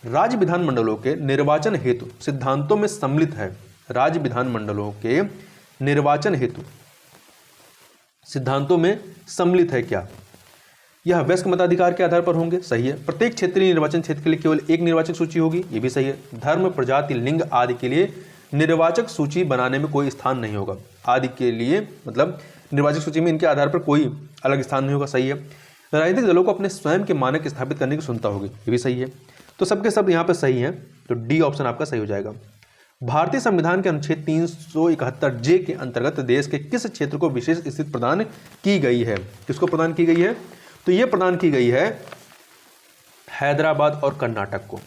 राज्य विधानमंडलों के निर्वाचन हेतु सिद्धांतों में सम्मिलित है। राज्य विधानमंडलों के निर्वाचन हेतु सिद्धांतों में सम्मिलित है क्या? यह वयस्क मताधिकार के आधार पर होंगे, सही है। प्रत्येक क्षेत्रीय निर्वाचन क्षेत्र के लिए केवल एक निर्वाचक सूची होगी, ये भी सही है। धर्म, प्रजाति, लिंग आदि के लिए निर्वाचक सूची बनाने में कोई स्थान नहीं होगा। आदि के लिए मतलब निर्वाचक सूची में इनके आधार पर कोई अलग स्थान नहीं होगा, सही है। राजनीतिक दलों को अपने स्वयं के मानक स्थापित करने की क्षमता होगी, ये भी सही है। तो सबके सब यहाँ पे सही है, तो डी ऑप्शन आपका सही हो जाएगा। भारतीय संविधान के अनुच्छेद 371 के अंतर्गत देश के किस क्षेत्र को विशेष स्थिति प्रदान की गई है? किसको प्रदान की गई है? तो ये प्रदान की गई है हैदराबाद और कर्नाटक को।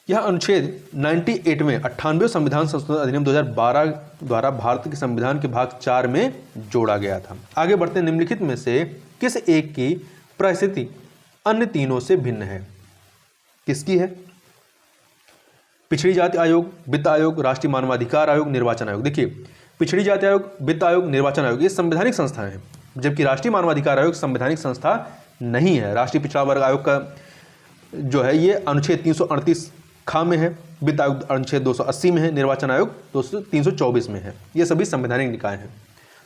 यह अनुच्छेद 98वें संविधान संशोधन अधिनियम 2012 द्वारा भारत के संविधान के भाग 4 में जोड़ा गया था। आगे बढ़ते हैं। निम्नलिखित में से किस एक की परिस्थिति अन्य तीनों से भिन्न है? किसकी है? पिछड़ी जाति आयोग, वित्त आयोग, राष्ट्रीय मानवाधिकार आयोग, निर्वाचन आयोग। देखिए, पिछड़ी जाति आयोग, वित्त आयोग, निर्वाचन आयोग ये संवैधानिक संस्थाएं हैं, जबकि राष्ट्रीय मानवाधिकार आयोग संवैधानिक संस्था नहीं है। राष्ट्रीय पिछड़ा वर्ग आयोग का जो है ये अनुच्छेद 338 खा में है, वित्त आयोग अनुच्छेद 280 में है, निर्वाचन आयोग 324 में है। ये सभी संवैधानिक निकाय हैं,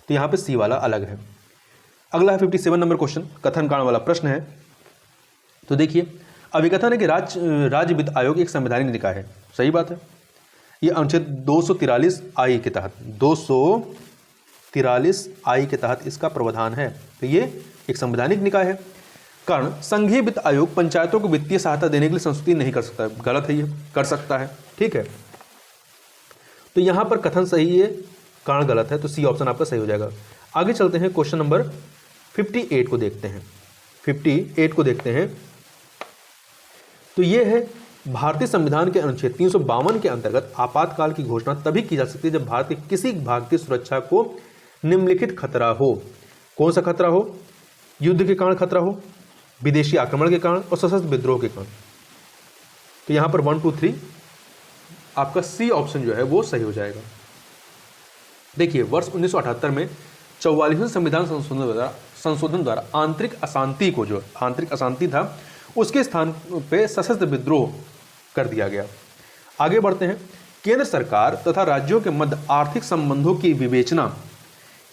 तो यहाँ पे सी वाला अलग है। अगला है 57 नंबर क्वेश्चन, कथन कारण वाला प्रश्न है। तो देखिए, अभिकथन है कि राज्य वित्त आयोग एक संवैधानिक निकाय है, सही बात है। ये अनुच्छेद 243 आई के तहत 243 आई के तहत इसका प्रावधान है, तो ये एक संवैधानिक निकाय है। कारण, संघीय वित्त आयोग पंचायतों को वित्तीय सहायता देने के लिए संस्तुति नहीं कर सकता है, गलत है, ये कर सकता है, ठीक है। तो यहां पर कथन सही है, कारण गलत है, तो सी ऑप्शन आपका सही हो जाएगा। आगे चलते हैं, क्वेश्चन नंबर 58 को देखते हैं। 58 को देखते हैं, तो ये है भारतीय संविधान के अनुच्छेद 352 के अंतर्गत आपातकाल की घोषणा तभी की जा सकती है जब भारत के किसी भाग की सुरक्षा को निम्नलिखित खतरा हो। कौन सा खतरा हो? युद्ध के कारण खतरा हो, विदेशी आक्रमण के कारण और सशस्त्र विद्रोह के कारण। तो यहां पर 1, 2, 3 आपका सी ऑप्शन जो है वो सही हो जाएगा। देखिए, वर्ष 1978 में 44वें संविधान संशोधन द्वारा आंतरिक अशांति को, जो आंतरिक अशांति था उसके स्थान पे सशस्त्र विद्रोह कर दिया गया। आगे बढ़ते हैं। केंद्र सरकार तथा राज्यों के मध्य आर्थिक संबंधों की विवेचना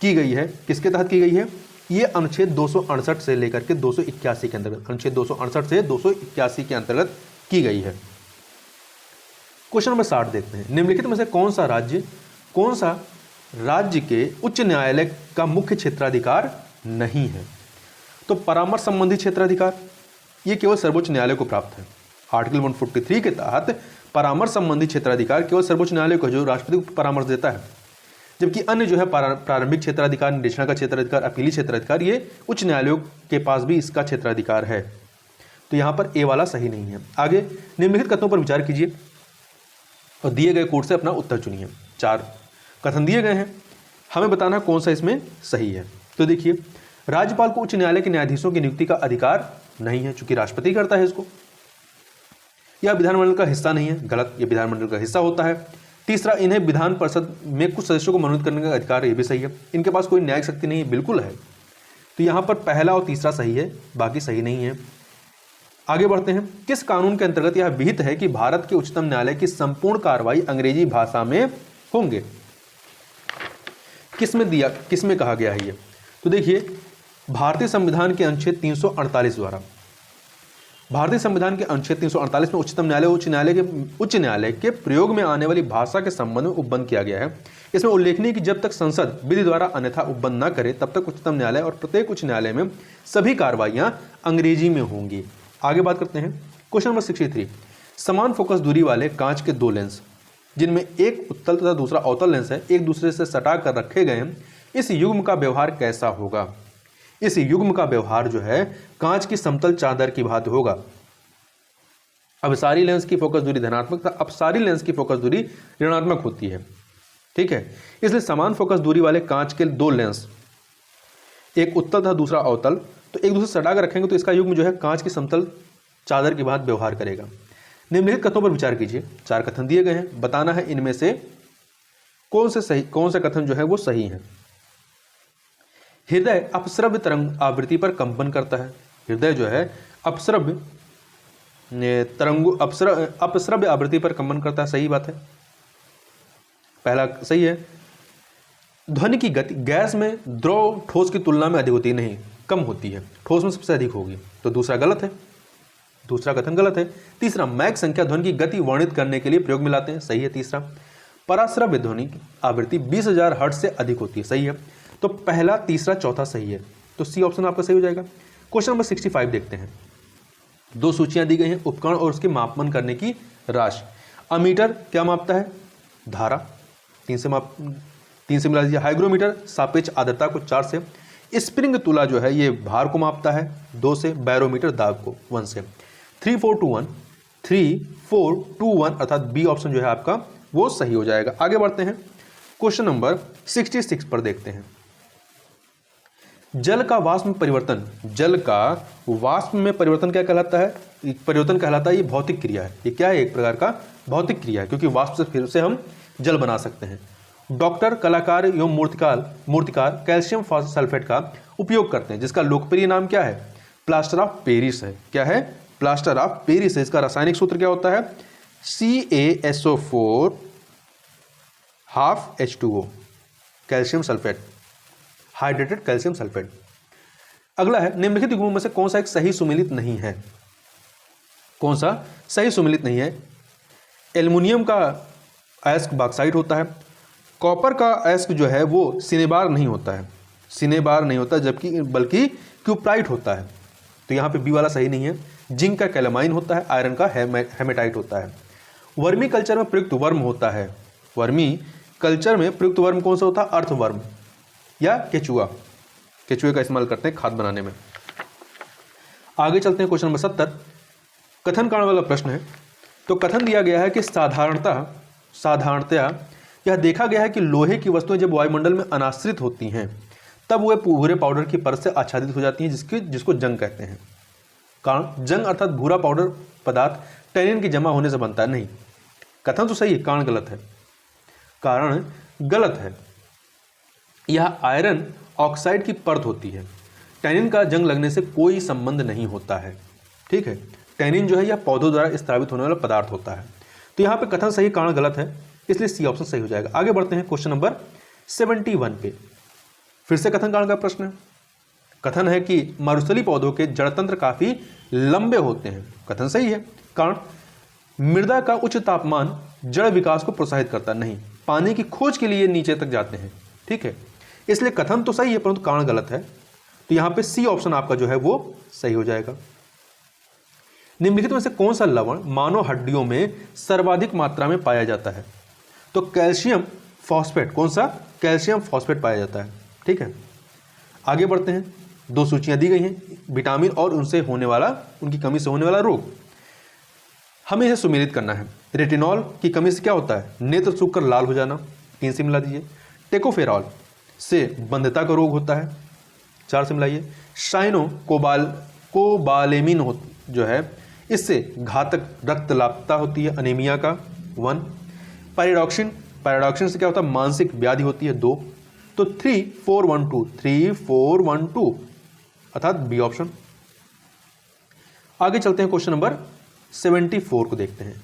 की गई है, किसके तहत की गई है? ये अनुच्छेद 268 से लेकर के 281 के अंतर्गत, अनुच्छेद 268 से 281 के अंतर्गत की गई है। क्वेश्चन नंबर 60 देखते हैं। निम्नलिखित में से कौन सा राज्य के उच्च न्यायालय का मुख्य क्षेत्राधिकार नहीं है? तो परामर्श संबंधी क्षेत्राधिकार ये केवल सर्वोच्च न्यायालय को प्राप्त है। आर्टिकल 143 के तहत परामर्श संबंधी क्षेत्राधिकार केवल सर्वोच्च न्यायालय को, जो राष्ट्रपति को परामर्श देता है, जबकि अन्य जो है प्रारंभिक क्षेत्राधिकार, निर्देशना का क्षेत्राधिकार, अपीली क्षेत्राधिकार, ये उच्च न्यायालयों के पास भी इसका क्षेत्राधिकार है। तो यहाँ पर ए वाला सही नहीं है। आगे, निम्नलिखित कथनों पर विचार कीजिए और दिए गए कोड से अपना उत्तर चुनिए। 4 कथन दिए गए हैं, हमें बताना कौन सा इसमें सही है। तो देखिए, राज्यपाल को उच्च न्यायालय के न्यायाधीशों की नियुक्ति का अधिकार नहीं है, चूंकि राष्ट्रपति करता है इसको। यह विधानमंडल का हिस्सा नहीं है, गलत, ये विधानमंडल का हिस्सा होता है। तीसरा, इन्हें विधान परिषद में कुछ सदस्यों को मनोनीत करने का अधिकार है, ये भी सही है। इनके पास कोई न्यायिक शक्ति नहीं है, बिल्कुल है। तो यहाँ पर पहला और तीसरा सही है, बाकी सही नहीं है। आगे बढ़ते हैं। किस कानून के अंतर्गत यह विहित है कि भारत के उच्चतम न्यायालय की संपूर्ण कार्रवाई अंग्रेजी भाषा में होंगे? किसमें कहा गया है ये? तो देखिए, भारतीय संविधान के अनुच्छेद 348 द्वारा, भारतीय संविधान के अनुच्छेद 348 में उच्चतम न्यायालय उच्च न्यायालय के प्रयोग में आने वाली भाषा के संबंध में उपबंध किया गया है। इसमें उल्लेखनीय कि जब तक संसद विधि द्वारा अन्यथा उपबंध न करे तब तक उच्चतम न्यायालय और प्रत्येक उच्च न्यायालय में सभी कार्रवाइयां अंग्रेजी में होंगी। आगे बात करते हैं। क्वेश्चन नंबर 63, समान फोकस दूरी वाले कांच के दो लेंस जिनमें एक उत्तल तथा दूसरा अवतल लेंस है, एक दूसरे से सटा कर रखे गए हैं, इस युग्म का व्यवहार कैसा होगा? इस युग्म का व्यवहार जो है कांच की समतल चादर की भांति होगा। अब सारी लेंस की फोकस दूरी धनात्मक था, अब सारी लेंस की फोकस दूरी ऋणात्मक होती है, ठीक है। इसलिए समान फोकस दूरी वाले कांच के दो लेंस, एक उत्तल तथा दूसरा अवतल, तो एक दूसरे से सटा कर रखेंगे तो इसका युग्म जो है कांच की समतल चादर की भांति व्यवहार करेगा। निम्नलिखित कथनों पर विचार कीजिए। 4 कथन दिए गए हैं, बताना है इनमें से कौन सा कथन जो है वो सही है। हृदय अपश्रव्य तरंग आवृत्ति पर कंपन करता है। हृदय जो है अपश्रव्य आवृत्ति पर कंपन करता है, सही बात है, पहला सही है। ध्वनि की गति गैस में द्रव ठोस की तुलना में अधिक होती नहीं, कम होती है, ठोस में सबसे अधिक होगी, तो दूसरा गलत है, दूसरा कथन गलत है। तीसरा, मैक संख्या ध्वनि की गति वर्णित करने के लिए प्रयोग में लाते हैं, सही है तीसरा। पराश्रव्य ध्वनि की आवृत्ति 20,000 हर्ट्ज से अधिक होती है, सही है। तो पहला, तीसरा, चौथा सही है, तो सी ऑप्शन आपका सही हो जाएगा। क्वेश्चन नंबर 65 देखते हैं। 2 सूचियां दी गई हैं, उपकरण और उसके मापन करने की राशि। अमीटर क्या मापता है? धारा, 3 से मिला दीजिए। हाइग्रोमीटर सापेक्ष आर्द्रता को 4 से। स्प्रिंग तुला जो है ये भार को मापता है 2 से। बैरोमीटर दाब को 1 से। 3 4 2 1 अर्थात बी ऑप्शन जो है आपका वो सही हो जाएगा। आगे बढ़ते हैं, क्वेश्चन नंबर 66 पर देखते हैं। जल का वाष्प में परिवर्तन, जल का वाष्प में परिवर्तन क्या कहलाता है? परिवर्तन कहलाता है ये भौतिक क्रिया है। ये क्या है? एक प्रकार का भौतिक क्रिया है, क्योंकि वाष्प से फिर से हम जल बना सकते हैं। डॉक्टर, कलाकार एवं मूर्तिकार कैल्शियम सल्फेट का उपयोग करते हैं, जिसका लोकप्रिय नाम क्या है? प्लास्टर ऑफ पेरिस है। क्या है? प्लास्टर ऑफ पेरिस है। इसका रासायनिक सूत्र क्या होता है? CaSO4 ½ H2O, calcium sulphate, hydrated calcium sulphate. अगला है, निम्नलिखित युग्मों में से कौन सा एक सही सुमेलित नहीं है? कौन सा सही सुमेलित नहीं है? एल्युमिनियम का अयस्क बॉक्साइट होता है। कॉपर का अयस्क जो है वो सिनेबार नहीं होता है, सिनेबार नहीं होता, जबकि बल्कि क्यूप्राइट होता है, तो यहाँ पे बी वाला सही नहीं है। जिंक का कैलामाइन होता है। आयरन का हेमेटाइट होता है। वर्मी कल्चर में प्रयुक्त वर्म होता है। वर्मी कल्चर में प्रयुक्त वर्म कौन सा होता है? अर्थवर्म या केचुआ, केचुए का इस्तेमाल करते हैं खाद बनाने में। आगे चलते हैं, क्वेश्चन नंबर 70 कथन कारण वाला प्रश्न है। तो कथन दिया गया है कि साधारणतया यह देखा गया है कि लोहे की वस्तुएं जब वायुमंडल में अनाश्रित होती हैं तब वे भूरे पाउडर की परत से आच्छादित हो जाती हैं, जिसको जंग कहते हैं। कारण, जंग अर्थात भूरा पाउडर पदार्थ टैनिन के जमा होने से बनता है। नहीं, कथन तो सही है, कारण गलत है, कारण गलत है। यह आयरन ऑक्साइड की परत होती है। टैनिन का जंग लगने से कोई संबंध नहीं होता है, ठीक है। टैनिन जो है यह पौधों द्वारा स्त्रावित होने वाला पदार्थ होता है। तो यहाँ पे कथन सही, कारण गलत है, इसलिए सी ऑप्शन सही हो जाएगा। आगे बढ़ते हैं, क्वेश्चन नंबर 71 पे फिर से कथन कारण का प्रश्न है। कथन है कि मरुस्थलीय पौधों के जड़तंत्र काफी लंबे होते हैं। कथन सही है। कारण, मृदा का उच्च तापमान जड़ विकास को प्रोत्साहित करता नहीं, पानी की खोज के लिए नीचे तक जाते हैं, ठीक है। इसलिए कथन तो सही है परंतु कारण गलत है, तो यहां पे सी ऑप्शन आपका जो है वो सही हो जाएगा। निम्नलिखित में से कौन सा लवण मानव हड्डियों में सर्वाधिक मात्रा में पाया जाता है? तो कैल्शियम फॉस्फेट, कौन सा? कैल्शियम फॉस्फेट पाया जाता है, ठीक है। आगे बढ़ते हैं, 2 सूचियां दी गई हैं, विटामिन और उनकी कमी से होने वाला रोग। हमें इसे सुमेलित करना है। रेटिनॉल की कमी से क्या होता है? नेत्र सूखकर लाल हो जाना, 3 से मिला दीजिए। टेकोफेरॉल से बंधता का रोग होता है, 4 से मिलाइए। साइनो कोबालेमिन जो है इससे घातक रक्तलापता होती है, अनीमिया का 1। पैराडॉक्सिन, पैराडॉक्सिन से क्या होता है, मानसिक व्याधि होती है 2। तो 3412 अर्थात बी ऑप्शन। आगे चलते हैं, क्वेश्चन नंबर 74 को देखते हैं।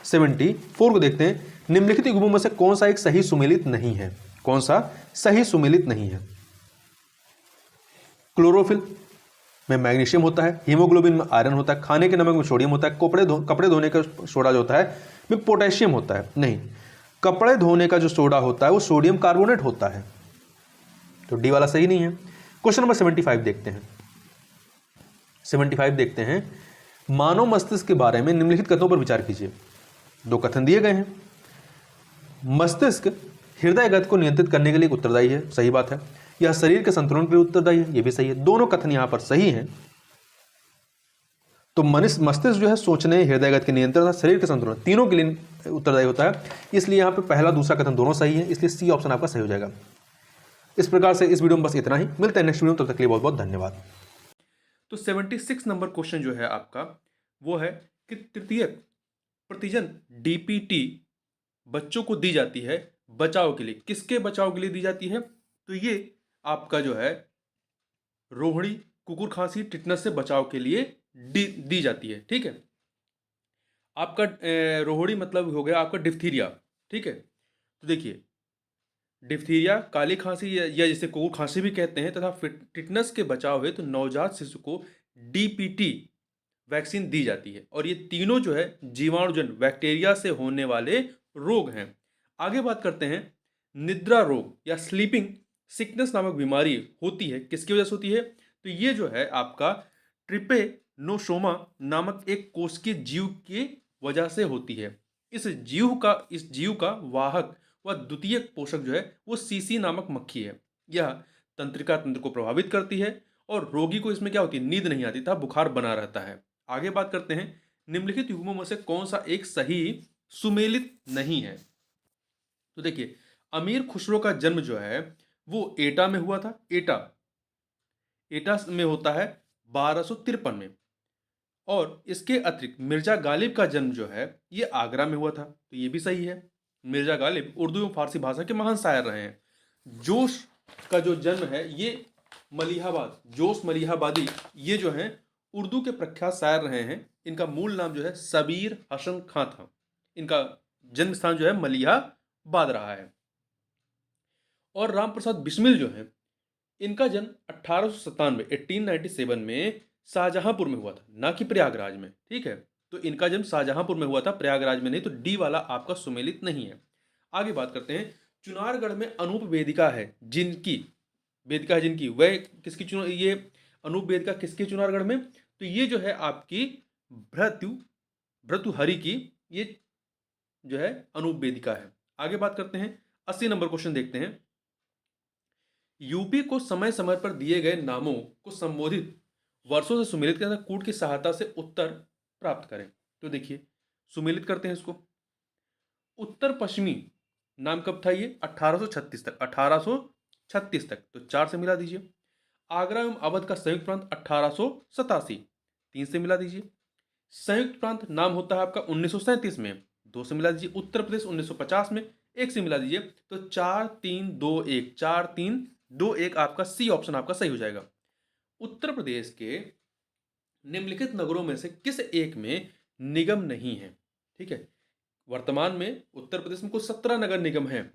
74 को देखते हैं, निम्नलिखित युग्मों में से कौन सा एक सही सुमेलित नहीं है? कौन सा सही सुमेलित नहीं है? क्लोरोफिल में मैग्नीशियम होता है, हीमोग्लोबिन में आयरन होता है, खाने के नमक में सोडियम होता है, कपड़े धोने का सोडा जो होता है में पोटेशियम होता है। नहीं, कपड़े धोने का जो सोडा होता है वो सोडियम कार्बोनेट होता है, तो डी वाला सही नहीं है। क्वेश्चन नंबर 75 देखते हैं। 75 देखते हैं, मानव मस्तिष्क के बारे में निम्नलिखित कथनों पर विचार कीजिए। 2 कथन दिए गए हैं। मस्तिष्क हृदय गति को नियंत्रित करने के लिए उत्तरदायी है, सही बात है। यह शरीर के संतुलन के लिए उत्तरदायी है, यह भी सही है। दोनों कथन यहां पर सही हैं। तो मस्तिष्क जो है सोचने, हृदय गति के नियंत्रण, शरीर के संतुलन, तीनों के लिए उत्तरदायी होता है। इसलिए यहां पे पहला दूसरा कथन दोनों सही है, इसलिए सी ऑप्शन आपका सही हो जाएगा। इस प्रकार से इस वीडियो में बस इतना ही। मिलते हैं नेक्स्ट वीडियो में, तब तक के लिए बहुत बहुत धन्यवाद। तो 76 नंबर क्वेश्चन जो है आपका वो है कि तृतीयक प्रतिजन डीपीटी बच्चों को दी जाती है बचाव के लिए। किसके बचाव के लिए दी जाती है? तो ये आपका जो है रोहिणी, कुकुर खांसी, टिटनस से बचाव के लिए दी जाती है। ठीक है, आपका रोहिणी मतलब हो गया आपका डिप्थीरिया। ठीक है, तो देखिए डिप्थीरिया, काली खांसी या जिसे कुकुर खांसी भी कहते हैं, तथा टिटनस के बचाव हेतु तो नवजात शिशु को डीपीटी वैक्सीन दी जाती है। और ये तीनों जो है जीवाणुजन बैक्टीरिया से होने वाले रोग हैं। आगे बात करते हैं, निद्रा रोग या स्लीपिंग सिकनेस नामक बीमारी होती है, किसकी वजह से होती है? तो ये जो है आपका ट्रिपेनोसोमा नामक एक कोशिकीय जीव की वजह से होती है। इस जीव का वाहक व द्वितीयक पोषक जो है वो सीसी नामक मक्खी है। यह तंत्रिका तंत्र को प्रभावित करती है और रोगी को इसमें क्या होती है, नींद नहीं आती था, बुखार बना रहता है। आगे बात करते हैं, निम्नलिखित युग्मों में से कौन सा एक सही सुमेलित नहीं है? तो देखिए अमीर खुसरो का जन्म जो है वो एटा में हुआ था। एटा में होता है 1253 में। और इसके अतिरिक्त मिर्जा गालिब का जन्म जो है ये आगरा में हुआ था, तो ये भी सही है। मिर्जा गालिब उर्दू एवं फारसी भाषा के महान शायर रहे हैं। जोश का जो जन्म है ये मलिहाबाद, जोश मलिहाबादी, ये जो है उर्दू के प्रख्यात शायर रहे हैं। इनका मूल नाम जो है सबीर हसन खां था। इनका जन्म स्थान जो है मलिहाबाद रहा है। और राम प्रसाद बिस्मिल जो है इनका जन्म 1897 में शाहजहांपुर में हुआ था, ना कि प्रयागराज में। ठीक है, तो इनका जन्म शाहजहांपुर में हुआ था, प्रयागराज में नहीं, तो डी वाला आपका सुमेलित नहीं है। आगे बात करते हैं, चुनारगढ़ में अनूप वेदिका है जिनकी वह किसकी ये अनूप वेदिका किसके चुनारगढ़ में? तो ये जो है आपकी भर्तृहरि की ये जो है अनूप वेदिका है। आगे बात करते हैं, 80 नंबर क्वेश्चन देखते हैं। यूपी को समय समय पर दिए गए नामों को संबोधित वर्षों से सुमेलित करना, कूट की सहायता से उत्तर प्राप्त करें। तो देखिए सुमेलित करते हैं इसको। उत्तर पश्चिमी नाम कब था? ये 1836 तक, 1836 तक, तो 4 से मिला दीजिए। आगरा एवं अवध का संयुक्त प्रांत 1887, 3 से मिला दीजिए। संयुक्त प्रांत नाम होता है आपका 1937 में, 2 से मिला दीजिए। उत्तर प्रदेश 1950 में, 1 से मिला दीजिए। तो 4 3 2 1, 4 3 2 1 आपका सी ऑप्शन आपका सही हो जाएगा। उत्तर प्रदेश के निम्नलिखित नगरों में से किस एक में निगम नहीं है? ठीक है, वर्तमान में उत्तर प्रदेश में कुल 17 नगर निगम हैं।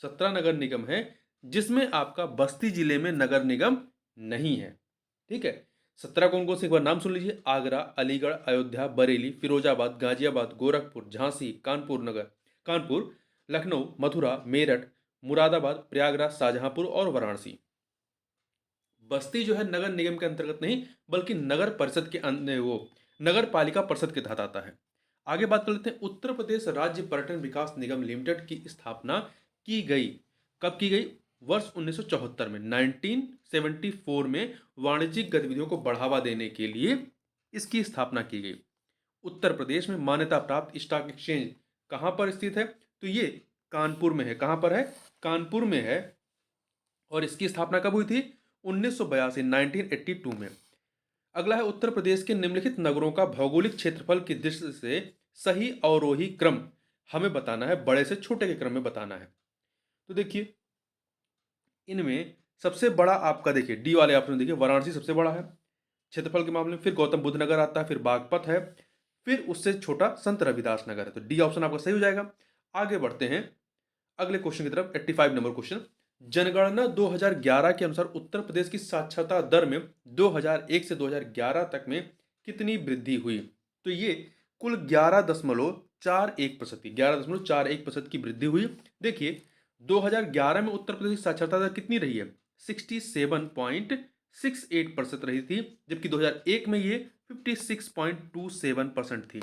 17 नगर निगम है, जिसमें आपका बस्ती जिले में नगर निगम नहीं है। ठीक है, 17 कौन कौन से एक बार नाम सुन लीजिए। आगरा, अलीगढ़, अयोध्या, बरेली, फिरोजाबाद, गाजियाबाद, गोरखपुर, झांसी, कानपुर, लखनऊ, मथुरा, मेरठ, मुरादाबाद, प्रयागराज, शाहजहांपुर और वाराणसी। बस्ती जो है नगर निगम के अंतर्गत नहीं, बल्कि नगर परिषद के नगर पालिका परिषद के तहत आता है। आगे बात कर लेते हैं, उत्तर प्रदेश राज्य पर्यटन विकास निगम लिमिटेड की स्थापना की गई, कब की गई? वर्ष 1974 में, 1974 में वाणिज्यिक गतिविधियों को बढ़ावा देने के लिए इसकी स्थापना की गई। उत्तर प्रदेश में मान्यता प्राप्त स्टॉक एक्सचेंज कहां पर स्थित है? तो ये कानपुर में है। कहां पर है? कानपुर में है। और इसकी स्थापना कब हुई थी? 1982 में। अगला है उत्तर प्रदेश के निम्नलिखित नगरों का भौगोलिक क्षेत्रफल की दृष्टि से सही अवरोही क्रम हमें बताना है, बड़े से छोटे के क्रम में बताना है। तो देखिए इनमें सबसे बड़ा आपका देखिए डी वाले ऑप्शन देखिए, वाराणसी सबसे बड़ा है क्षेत्रफल के मामले में, फिर गौतम बुद्ध नगर आता है, फिर बागपत है, फिर उससे छोटा संत रविदास नगर है। तो डी ऑप्शन आपका सही हो जाएगा। आगे बढ़ते हैं अगले क्वेश्चन की तरफ। 85 नंबर क्वेश्चन, जनगणना 2011 के अनुसार उत्तर प्रदेश की साक्षरता दर में 2001 से 2011 तक में कितनी वृद्धि हुई? तो ये कुल 11.41% 11.41% की वृद्धि हुई। देखिए 2011 में उत्तर प्रदेश की साक्षरता दर कितनी रही है? 67.68% रही थी, जबकि 2001 में ये 56.27% थी।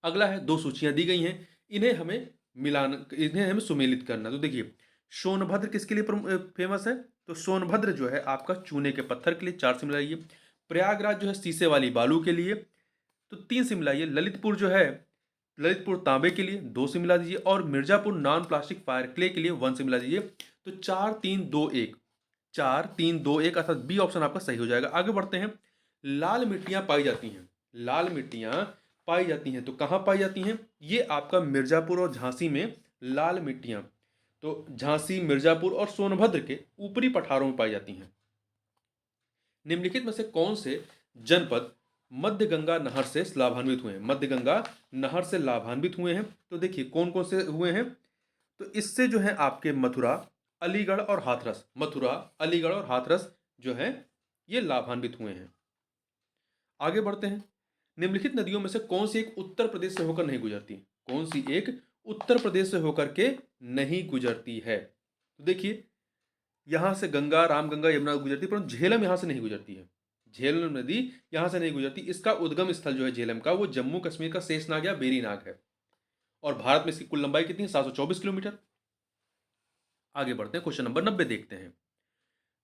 अगला है, दो सूचियां दी गई हैं, इन्हें हमें सुमेलित करना। तो देखिए सोनभद्र किसके लिए फेमस है? तो सोनभद्र जो है आपका चूने के पत्थर के लिए, 4 से मिलाइए। प्रयागराज जो है शीशे वाली बालू के लिए, तो 3 से मिलाइए। ललितपुर जो है, ललितपुर तांबे के लिए, 2 से मिला दीजिए। और Mirzapur non plastic fire clay के लिए 1 से मिला दीजिए। तो 4 3 2 1, 4 3 2 1 अर्थात बी ऑप्शन आपका सही हो जाएगा। आगे बढ़ते हैं, लाल मिट्टियां पाई जाती हैं, लाल मिट्टियां पाई जाती हैं, तो कहाँ पाई जाती हैं? ये आपका मिर्जापुर और झांसी में लाल मिट्टियां, तो झांसी, मिर्जापुर और सोनभद्र के ऊपरी पठारों में पाई जाती हैं। निम्नलिखित में से कौन से जनपद मध्य गंगा नहर से लाभान्वित हुए हैं? मध्य गंगा नहर से लाभान्वित हुए हैं, तो देखिए कौन कौन से हुए हैं। तो इससे जो है आपके मथुरा, अलीगढ़ और हाथरस, मथुरा, अलीगढ़ और हाथरस जो है ये लाभान्वित हुए हैं। आगे बढ़ते हैं, निम्नलिखित नदियों में से कौन सी एक उत्तर प्रदेश से होकर नहीं गुजरती? कौन सी एक उत्तर प्रदेश से होकर के नहीं गुजरती है? तो देखिए यहां से गंगा, रामगंगा, यमुना गुजरती है, परंतु झेलम यहां से नहीं गुजरती है। झेलम नदी यहां से नहीं गुजरती। इसका उद्गम स्थल जो है झेलम का, वो जम्मू कश्मीर का शेषनाग या बेरीनाग है। और भारत में इसकी कुल लंबाई कितनी है? 724 किलोमीटर। आगे बढ़ते हैं, क्वेश्चन नंबर 90 देखते हैं।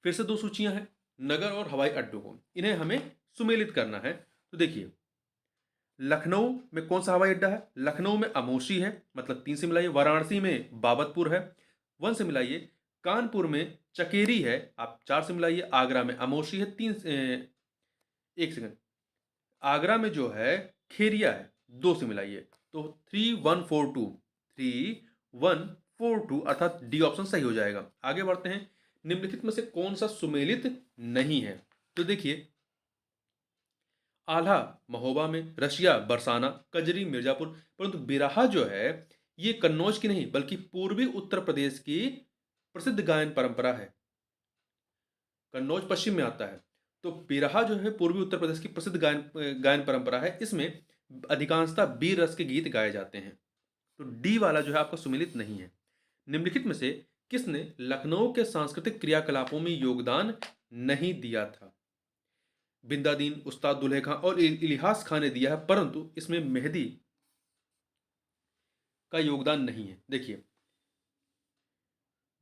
फिर से दो सूचियां हैं, नगर और हवाई अड्डों को, इन्हें हमें सुमेलित करना है। तो देखिए लखनऊ में कौन सा हवाई अड्डा है? लखनऊ में अमोशी है, मतलब 3 से मिलाइए। वाराणसी में बाबतपुर है, 1 से मिलाइए। कानपुर में चकेरी है, आप 4 से मिलाइए। आगरा में अमोशी है, 1 सेकंड, आगरा में जो है खेरिया है, 2 से मिलाइए। तो 3142, 3142 अर्थात डी ऑप्शन सही हो जाएगा। आगे बढ़ते हैं, निम्नलिखित में से कौन सा सुमेलित नहीं है? तो देखिए आल्हा महोबा में, रशिया बरसाना, कजरी मिर्जापुर, परंतु बिरहा जो है ये कन्नौज की नहीं बल्कि पूर्वी उत्तर प्रदेश की प्रसिद्ध गायन परंपरा है। कन्नौज पश्चिम में आता है, तो बिरहा जो है पूर्वी उत्तर प्रदेश की प्रसिद्ध गायन गायन परंपरा है। इसमें अधिकांशतः बीर रस के गीत गाए जाते हैं। तो डी वाला जो है आपका सुमेलित नहीं है। निम्नलिखित में से किसने लखनऊ के सांस्कृतिक क्रियाकलापों में योगदान नहीं दिया था? बिंदादीन, उस्ताद दुल्हे खां और इलियास खां ने दिया है, परंतु इसमें मेहदी का योगदान नहीं है। देखिए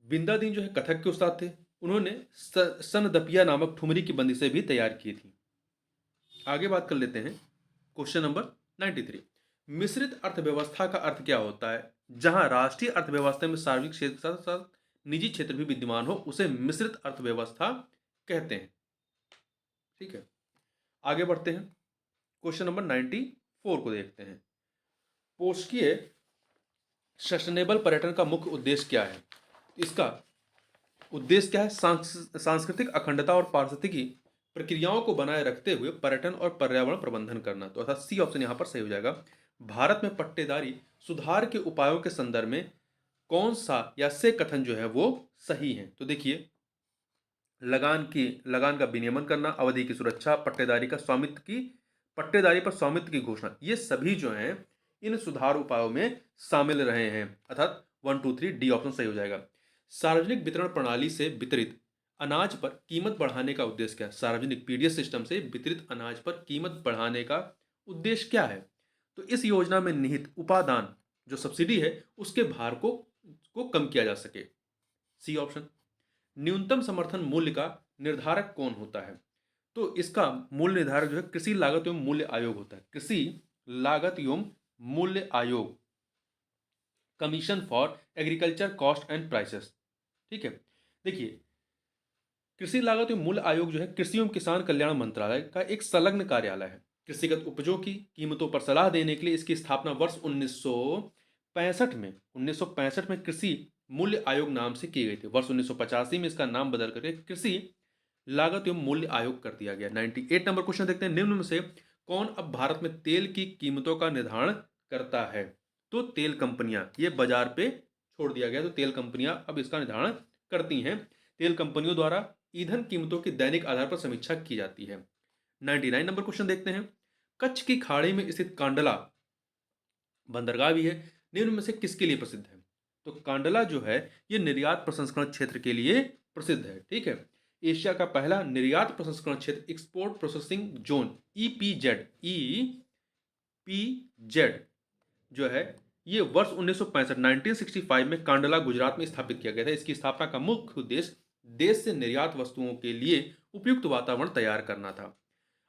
बिंदादीन जो है कथक के उस्ताद थे, उन्होंने सनदपिया नामक ठुमरी की बंदिशें भी तैयार की थी। आगे बात कर लेते हैं, क्वेश्चन नंबर 93, मिश्रित अर्थव्यवस्था का अर्थ क्या होता है? जहां राष्ट्रीय अर्थव्यवस्था में सार्वजनिक क्षेत्र के साथ साथ निजी क्षेत्र भी विद्यमान हो, उसे मिश्रित अर्थव्यवस्था कहते हैं। ठीक है, आगे बढ़ते हैं, क्वेश्चन नंबर 94 को देखते हैं। पोषकीय सस्टेनेबल पर्यटन का मुख्य उद्देश्य क्या है? इसका उद्देश्य क्या है? सांस्कृतिक अखंडता और पारिस्थितिकी प्रक्रियाओं को बनाए रखते हुए पर्यटन और पर्यावरण प्रबंधन करना। तो अर्थात सी ऑप्शन यहां पर सही हो जाएगा। भारत में पट्टेदारी सुधार के उपायों के संदर्भ में कौन सा या से कथन जो है वो सही है? तो देखिए लगान का विनियमन करना, अवधि की सुरक्षा, पट्टेदारी पर स्वामित्व की घोषणा, ये सभी जो हैं इन सुधार उपायों में शामिल रहे हैं। अर्थात 1 2 3 डी ऑप्शन सही हो जाएगा। सार्वजनिक वितरण प्रणाली से वितरित अनाज पर कीमत बढ़ाने का उद्देश्य क्या है? सार्वजनिक पीडीएस सिस्टम से वितरित अनाज पर कीमत बढ़ाने का उद्देश्य क्या है? तो इस योजना में निहित उपादान जो सब्सिडी है उसके भार को कम किया जा सके। C option. न्यूनतम समर्थन मूल्य का निर्धारक कौन होता है? तो इसका मूल्य निर्धारक जो है कृषि लागत एवं मूल्य आयोग होता है। कृषि लागत एवं मूल्य आयोग, commission for agriculture cost and prices. ठीक है, देखिए कृषि लागत एवं मूल्य आयोग जो है कृषि एवं किसान कल्याण मंत्रालय का एक संलग्न कार्यालय है। कृषिगत उपजों की कीमतों पर सलाह देने के लिए इसकी स्थापना वर्ष 1965 में कृषि मूल्य आयोग नाम से की गई थी। वर्ष 1985 में इसका नाम बदल करके कृषि लागत एवं मूल्य आयोग कर दिया गया। 98 नंबर क्वेश्चन देखते हैं, निम्न में से कौन अब भारत में तेल की कीमतों का निर्धारण करता है? तो तेल कंपनियां, ये बाजार पे छोड़ दिया गया, तो तेल कंपनियां अब इसका निर्धारण करती हैं। तेल कंपनियों द्वारा ईंधन कीमतों की दैनिक आधार पर समीक्षा की जाती है। 99 नंबर क्वेश्चन देखते हैं, कच्छ की खाड़ी में स्थित कांडला बंदरगाह भी है, निम्न में से किसके लिए प्रसिद्ध है? तो कांडला जो है ये निर्यात प्रसंस्करण क्षेत्र के लिए प्रसिद्ध है। ठीक है, एशिया का पहला निर्यात प्रसंस्करण क्षेत्र एक्सपोर्ट प्रोसेसिंग जोन ईपीजेड जो है ये वर्ष 1965 में कांडला गुजरात में स्थापित किया गया था। इसकी स्थापना का मुख्य उद्देश्य देश से निर्यात वस्तुओं के लिए उपयुक्त वातावरण तैयार करना था।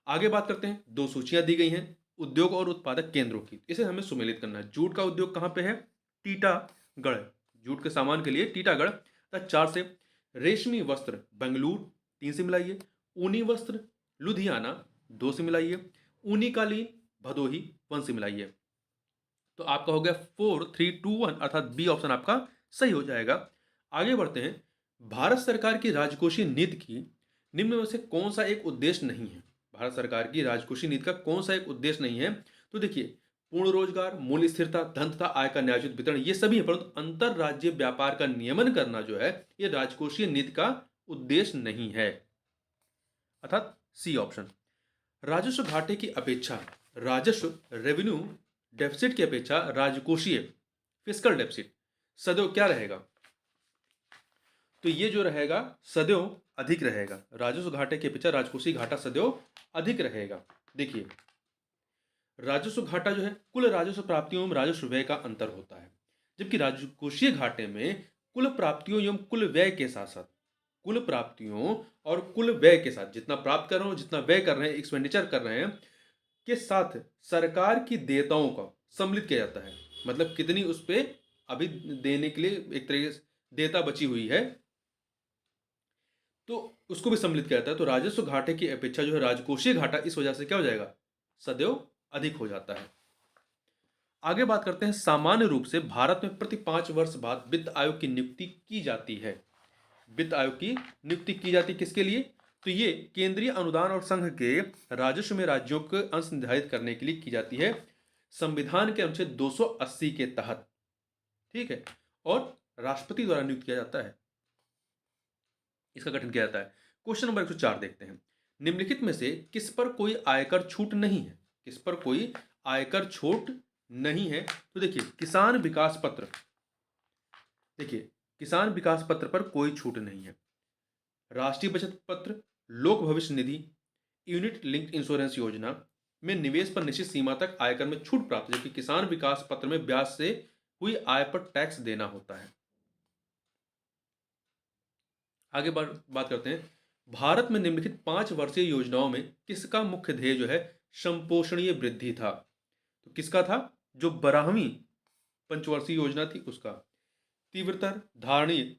आगे बात करते हैं, दो सूचियां दी गई हैं उद्योग और उत्पादक केंद्रों की, इसे हमें सुमेलित करना है। जूट का उद्योग कहां पे है? टीटागढ़, जूट के सामान के लिए टीटागढ़। 4 से रेशमी वस्त्र बेंगलुरु, 3 से मिलाइए। ऊनी वस्त्र लुधियाना, 2 से मिलाइए। ऊनी कालीन भदोही, 1 से मिलाइए। तो आपका हो गया 4 3 2 1, अर्थात बी ऑप्शन आपका सही हो जाएगा। आगे बढ़ते हैं, भारत सरकार की राजकोषीय नीति की निम्न में से कौन सा एक उद्देश्य नहीं है? भारत सरकार की राजकोषीय नीति का कौन सा एक उद्देश्य नहीं है? तो देखिए, पूर्ण रोजगार, मूल्य स्थिरता, धन तथा आय का न्यायोचित वितरण, ये सभी है, परंतु अंतरराज्यीय व्यापार का नियमन करना जो है ये राजकोषीय नीति का उद्देश्य नहीं है, अर्थात सी ऑप्शन। राजस्व घाटे की अपेक्षा, राजस्व रेवेन्यू डेफिसिट की अपेक्षा राजकोषीय फिस्कल डेफिसिट सदैव क्या रहेगा? तो ये जो रहेगा सदैव अधिक रहेगा। राजस्व घाटे की अपेक्षा राजकोषीय घाटा सदैव अधिक रहेगा। देखिए, राजस्व घाटा जो है कुल राजस्व प्राप्तियों एवं राजस्व व्यय का अंतर होता है, जबकि राजकोषीय घाटे में कुल प्राप्तियों एवं कुल व्यय के साथ साथ, कुल प्राप्तियों और कुल व्यय के साथ, जितना प्राप्त कर रहे हो जितना व्यय कर रहे हैं, एक्सपेंडिचर कर रहे हैं, के साथ सरकार की देयताओं का सम्मिलित किया जाता है। मतलब कितनी उस पर अभी देने के लिए एक तरीके से देयता बची हुई है, तो उसको भी सम्मिलित किया जाता है। तो राजस्व घाटे की अपेक्षा जो है राजकोषीय घाटा इस वजह से क्या हो जाएगा? सदैव अधिक हो जाता है। आगे बात करते हैं, सामान्य रूप से भारत में प्रति 5 वर्ष बाद वित्त आयोग की नियुक्ति की जाती है। वित्त आयोग की नियुक्ति की जाती है किसके लिए? तो ये केंद्रीय अनुदान और संघ के राजस्व में राज्यों के अंश निर्धारित करने के लिए की जाती है, संविधान के अनुच्छेद 280 के तहत। ठीक है, और राष्ट्रपति द्वारा नियुक्त किया जाता है, इसका गठन किया जाता है। क्वेश्चन नंबर 104 देखते हैं, निम्नलिखित में से किस पर कोई आयकर छूट नहीं है? किस पर कोई आयकर छूट नहीं है? तो देखिए, किसान विकास पत्र, देखिए किसान विकास पत्र पर कोई छूट नहीं है। राष्ट्रीय बचत पत्र, लोक भविष्य निधि, यूनिट लिंक्ड इंश्योरेंस योजना में निवेश पर निश्चित सीमा तक आयकर में छूट प्राप्त है, जबकि किसान विकास पत्र में ब्याज से हुई आय पर टैक्स देना होता है। आगे बात करते हैं, भारत में निम्नलिखित 5 वर्षीय योजनाओं में किसका मुख्य ध्येय जो है संपोषणीय वृद्धि था? तो किसका था? जो 12वीं पंचवर्षीय योजना थी उसका। तीव्रतर, धारणीय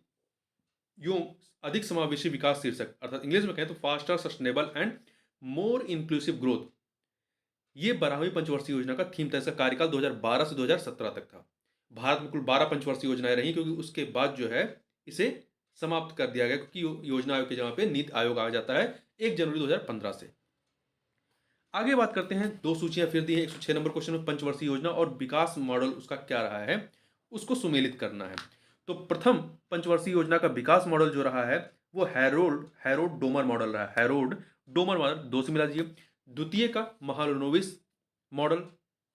एवं अधिक समावेशी विकास शीर्षक, अर्थात इंग्लिश में कहें तो faster, sustainable and more inclusive growth, ये 12वीं पंचवर्षीय योजना का थीम था। इसका कार्यकाल 2012 से 2017 तक था। भारत में कुल 12 पंचवर्षीय योजनाएं रही, क्योंकि उसके बाद जो है इसे समाप्त कर दिया गया, क्योंकि योजना आयोग की जगह पे नीति आयोग आ जाता है 1 जनवरी 2015 से। आगे बात करते हैं, दो सूचियां फिर दी है 106 नंबर क्वेश्चन में, पंचवर्षीय योजना और विकास मॉडल उसका क्या रहा है उसको सुमेलित करना है। तो प्रथम पंचवर्षीय योजना का विकास मॉडल जो रहा है वो हैरोड डोमर मॉडल रहा है। हैरोड डोमर मॉडल 2 से मिला दीजिए। द्वितीय का महालनोबिस मॉडल,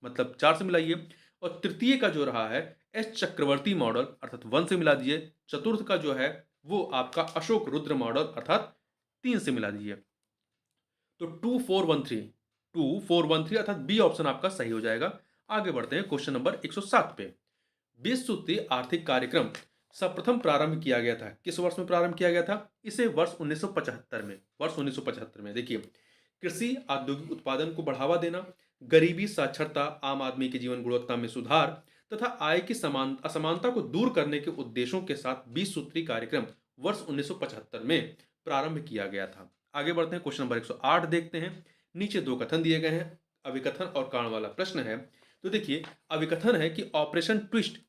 मतलब 4 से मिलाइए। और तृतीय का जो रहा है एस चक्रवर्ती मॉडल, अर्थात 1 से मिला दीजिए। चतुर्थ का जो है वो आपका अशोक रुद्र मॉडल, अर्थात 3 से मिला दीजिए। तो 2413 अर्थात बी ऑप्शन आपका सही हो जाएगा। आगे बढ़ते हैं क्वेश्चन नंबर 107 पे। 20 सूत्रीय आर्थिक कार्यक्रम सर्वप्रथम प्रारंभ किया गया था, किस वर्ष में प्रारंभ किया गया था? इसे वर्ष 1975 में। देखिए, कृषि औद्योगिक उत्पादन को बढ़ावा देना, गरीबी, साक्षरता, आम आदमी की जीवन गुणवत्ता में सुधार तथा आय की असमानता को दूर करने के उद्देश्यों के साथ 20 सूत्री कार्यक्रम वर्ष 1975 में प्रारंभ किया गया था। आगे बढ़ते हैं, क्वेश्चन नंबर 108 देखते हैं। नीचे दो कथन दिए गए हैं, अभिकथन और कारण वाला प्रश्न है। तो देखिए, अभिकथन है कि ऑपरेशन ट्विस्ट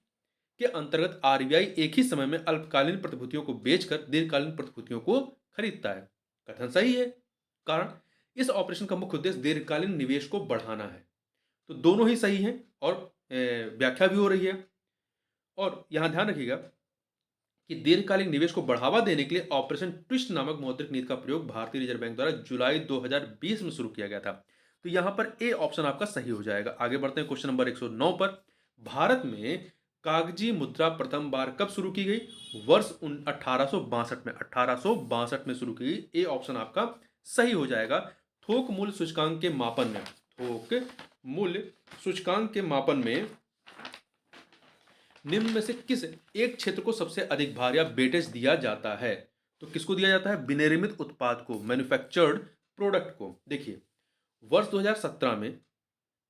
के अंतर्गत आरबीआई एक ही समय में अल्पकालीन प्रतिभूतियों को बेचकर दीर्घकालीन प्रतिभूतियों को खरीदता है। कथन सही है। कारण, इस ऑपरेशन का मुख्य उद्देश्य दीर्घकालीन निवेश को बढ़ाना है। तो दोनों ही सही हैं और व्याख्या भी हो रही है। और यहां ध्यान रखिएगा कि दीर्घकालिक निवेश को बढ़ावा देने के लिए ऑपरेशन ट्विस्ट नामक मौद्रिक नीति का प्रयोग भारतीय रिजर्व बैंक द्वारा जुलाई 2020 में शुरू किया गया था। तो यहां पर ए ऑप्शन आपका सही हो जाएगा। आगे बढ़ते हैं, क्वेश्चन नंबर 109 पर। भारत में कागजी मुद्रा प्रथम बार कब शुरू की गई? वर्ष 1862 में, 1862 में शुरू की गई। ए ऑप्शन आपका सही हो जाएगा। थोक मूल्य सूचकांक के मापन में, थोक मूल्य सूचकांक के मापन में निम्न में से किस एक क्षेत्र को सबसे अधिक भार या वेटेज दिया जाता है? तो किसको दिया जाता है? विनिर्मित उत्पाद को, मैन्युफैक्चर्ड प्रोडक्ट को। देखिए, वर्ष 2017 में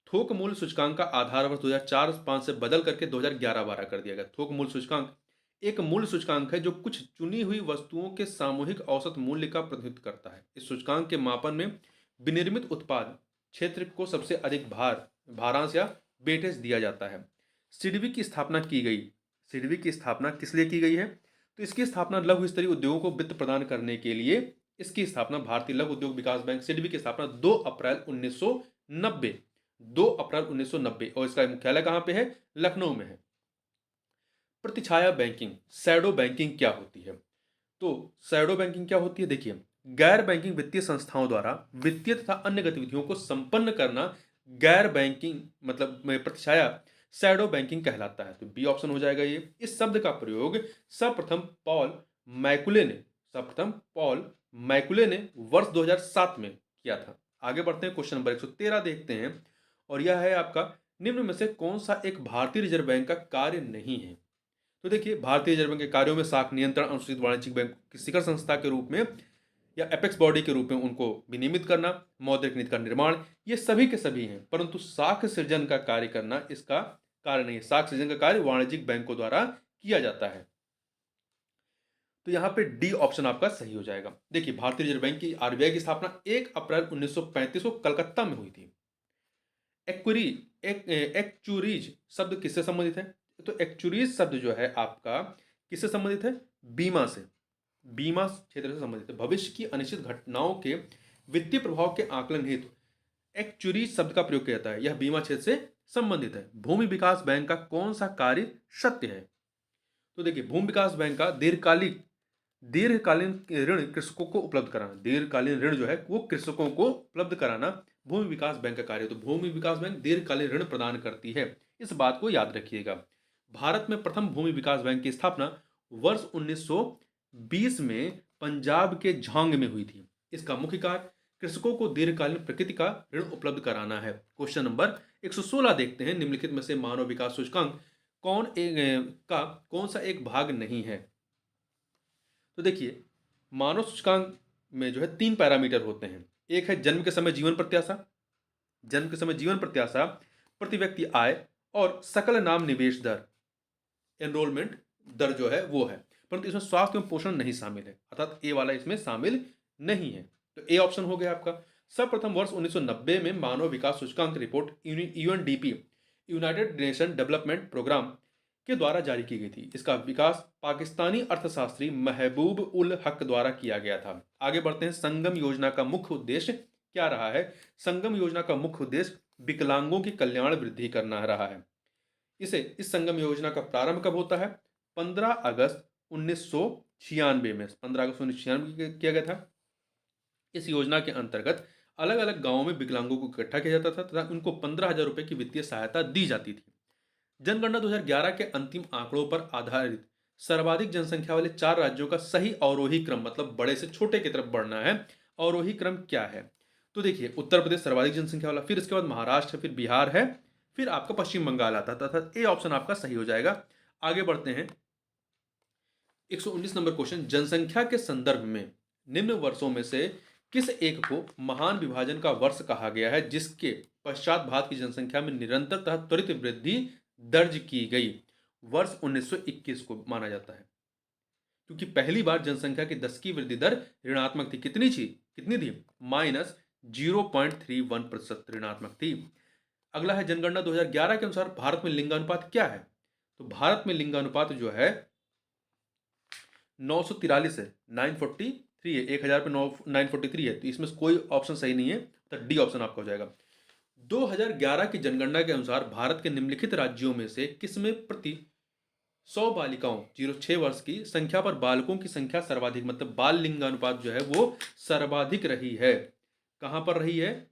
थोक मूल्य सूचकांक का आधार वर्ष 2004-5 से बदल करके 2011-12 कर दिया गया। थोक मूल्य सूचकांक एक मूल्य सूचकांक है जो कुछ चुनी हुई वस्तुओं के सामूहिक औसत मूल्य का प्रतिनिधित्व करता है। इस सूचकांक के मापन में विनिर्मित उत्पाद क्षेत्र को सबसे अधिक भारांश या वेटेज दिया जाता है। सिडबी की स्थापना की गई। सिडबी की स्थापना किस लिए की गई है? तो इसकी स्थापना लघु स्तरीय उद्योगों को वित्त प्रदान करने के लिए इसकी स्थापना भारतीय लघु उद्योग विकास बैंक सिडबी की स्थापना 2 अप्रैल 1990, 2 अप्रैल 1990, और इसका मुख्यालय कहां पे है? लखनऊ में है। प्रतिछाया बैंकिंग, शैडो बैंकिंग क्या होती है? तो शैडो बैंकिंग क्या होती है? देखिए, गैर बैंकिंग वित्तीय संस्थाओं द्वारा वित्तीय तथा अन्य गतिविधियों को संपन्न करना गैर बैंकिंग मतलब प्रतिछाया शैडो बैंकिंग कहलाता है। तो बी ऑप्शन हो जाएगा ये। इस शब्द का प्रयोग सर्वप्रथम पॉल मैकुले ने वर्ष 2007 में किया था। आगे बढ़ते हैं, क्वेश्चन नंबर 113 देखते हैं, और यह है आपका, निम्न में से कौन सा एक भारतीय रिजर्व बैंक का कार्य नहीं है? तो देखिए, भारतीय रिजर्व बैंक के कार्यों में शाख नियंत्रण, अनुसूचित वाणिज्यिक बैंक की शिखर संस्था के रूप में या एपेक्स बॉडी के रूप में उनको विनियमित करना, मौद्रिक नीति का निर्माण, ये सभी के सभी हैं। परंतु शाख सृजन का कार्य करना इसका कार्य नहीं है। शाख सृजन का कार्य वाणिज्यिक बैंकों द्वारा किया जाता है। तो यहां पे डी ऑप्शन आपका सही हो जाएगा। देखिए, भारतीय रिजर्व बैंक की, आरबीआई की स्थापना 1 अप्रैल 1935 को कलकत्ता में हुई थी। एक्चुरीज शब्द किससे संबंधित है? तो एक्चुरीज शब्द जो है आपका किससे संबंधित है? बीमा से, बीमा क्षेत्र से संबंधित है। भविष्य की अनिश्चित घटनाओं के वित्तीय प्रभाव के आकलन हेतु एक्चुरीज शब्द का प्रयोग किया जाता है। यह बीमा क्षेत्र से संबंधित है। भूमि विकास बैंक का कौन सा कार्य सत्य है? तो देखिए, भूमि विकास बैंक का दीर्घकालीन ऋण कृषकों को उपलब्ध कराना, दीर्घकालीन ऋण जो है वो कृषकों को उपलब्ध कराना भूमि विकास बैंक का कार्य। तो भूमि विकास बैंक दीर्घकालीन ऋण प्रदान करती है, इस बात को याद रखिएगा। भारत में प्रथम भूमि विकास बैंक की स्थापना वर्ष 1920 में पंजाब के झांग में हुई थी। इसका मुख्य कार्य कृषकों को दीर्घकालीन प्रकृति का ऋण उपलब्ध कराना है। क्वेश्चन नंबर 116 देखते हैं। निम्नलिखित में से मानव विकास सूचकांक कौन सा एक भाग नहीं है? तो देखिए, मानव सूचकांक में जो है 3 पैरामीटर होते हैं। एक है जन्म के समय जीवन प्रत्याशा, जन्म के समय जीवन प्रत्याशा, प्रति व्यक्ति आय और सकल नाम निवेश दर, एनरोलमेंट दर जो है वो है। परंतु इसमें स्वास्थ्य एवं पोषण नहीं शामिल है, अर्थात ए वाला इसमें शामिल नहीं है। तो ए ऑप्शन हो गया आपका। सर्वप्रथम वर्ष 1990 में मानव विकास सूचकांक report UNDP, United Nation development programme के द्वारा जारी की गई थी। इसका विकास पाकिस्तानी अर्थशास्त्री महबूब उल हक द्वारा किया गया था। आगे बढ़ते हैं, संगम योजना का मुख्य उद्देश्य क्या रहा है? संगम योजना का मुख्य उद्देश्य विकलांगों की कल्याण वृद्धि करना रहा है। इस संगम योजना का प्रारंभ कब होता है? 15 अगस्त 1996 में, 15 अगस्त 1996 किया गया था। इस योजना के अंतर्गत अलग अलग गांवों में विकलांगों को इकट्ठा किया जाता था तथा उनको 15,000 रुपए की वित्तीय सहायता दी जाती थी। जनगणना 2011 के अंतिम आंकड़ों पर आधारित सर्वाधिक जनसंख्या वाले 4 राज्यों का सही अवरोही क्रम, मतलब बड़े से छोटे की तरफ बढ़ना है, अवरोही क्रम क्या है? तो देखिए, उत्तर प्रदेश सर्वाधिक जनसंख्या वाला, फिर इसके बाद महाराष्ट्र, फिर बिहार है, फिर आपका पश्चिम बंगाल आता था। तथा ए ऑप्शन आपका सही हो जाएगा। आगे बढ़ते हैं, 119 नंबर क्वेश्चन, जनसंख्या के संदर्भ में निम्न वर्षों में से किस एक को महान विभाजन का वर्ष कहा गया है जिसके पश्चात भारत की जनसंख्या में निरंतर तथा त्वरित वृद्धि दर्ज की गई? वर्ष 1921 को माना जाता है। क्योंकि पहली बार जनसंख्या की 10 की वृद्धि दर ऋणात्मक थी। कितनी थी? -0.31% ऋणात्मक थी। अगला है जनगणना 2011 के अनुसार भारत में लिंगानुपात क्या है? तो भारत में लिंगानुपात जो है 943 है, 943 है, 1000 पे 943 है, तो इसमें से कोई ऑप्शन सही नहीं है, तो डी ऑप्शन आपका हो जाएगा। 2011 की जनगणना के अनुसार भारत के निम्नलिखित राज्यों में से किसमें प्रति 100 बालिकाओं 06 वर्ष की संख्या पर बालकों की संख्या सर्वाधिक, मतलब बाल लिंगानुपात जो है वो सर्वाधिक रही है? कहां पर रही है?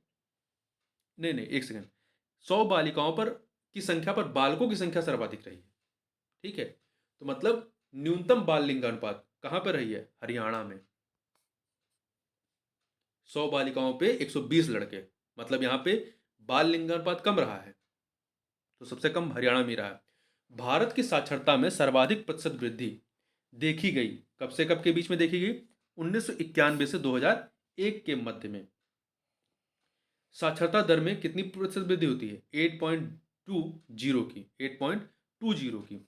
नहीं नहीं, एक सेकंड। 100 बालिकाओं पर की संख्या पर बालकों की संख्या सर्वाधिक रही है, ठीक है। तो मतलब न्यूनतम बाल लिंगानुपात कहां पर रही है? हरियाणा में। 100 बालिकाओं पे 120 लड़के, मतलब यहां पे बाल लिंगानुपात कम रहा है, तो सबसे कम हरियाणा में रहा है। भारत की साक्षरता में सर्वाधिक प्रतिशत वृद्धि देखी गई कब से कब के बीच में देखी गई? 1991 से 2001 के मध्य में। साक्षरता दर में कितनी प्रतिशत वृद्धि होती है? 8.20 की, 8.20 की।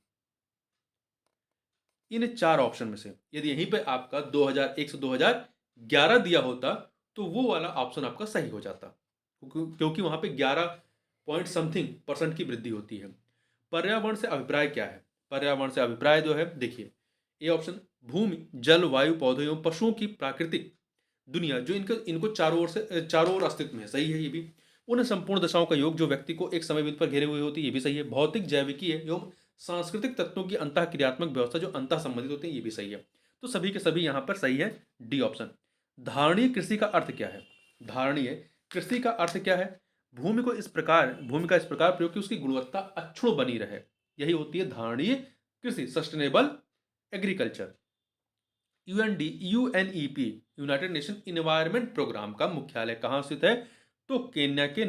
इन चार ऑप्शन में से यदि यहीं पे आपका 2001 से 2011 दिया होता तो वो वाला ऑप्शन आपका सही हो जाता, क्योंकि वहां पे 11 पॉइंट समथिंग परसेंट की वृद्धि होती है। पर्यावरण से अभिप्राय क्या है? पर्यावरण से अभिप्राय जो है, देखिए, ए ऑप्शन, भूमि जल वायु पौधों एवं पशुओं की प्राकृतिक दुनिया जो इनको चारों ओर अस्तित्व में है, सही है ये भी। उन संपूर्ण दशाओं का योग जो व्यक्ति को एक समय बिंदु पर घेरे हुए होती है, ये भी सही है। भौतिक जैविकीय एवं सांस्कृतिक तत्वों की अंतः क्रियात्मक व्यवस्था जो अंतः संबंधित होते हैं, ये भी सही है। तो सभी के सभी यहाँ पर सही है, डी ऑप्शन। धारणीय कृषि का अर्थ क्या है? धारणीय कृषि का अर्थ क्या है? भूमि का इस प्रकार प्रयोग कि उसकी गुणवत्ता अक्षुण्ण बनी रहे, यही होती है धारणीय कृषि, sustainable agriculture. UNEP United Nation environment programme का मुख्यालय कहाँ स्थित है? तो केन्या के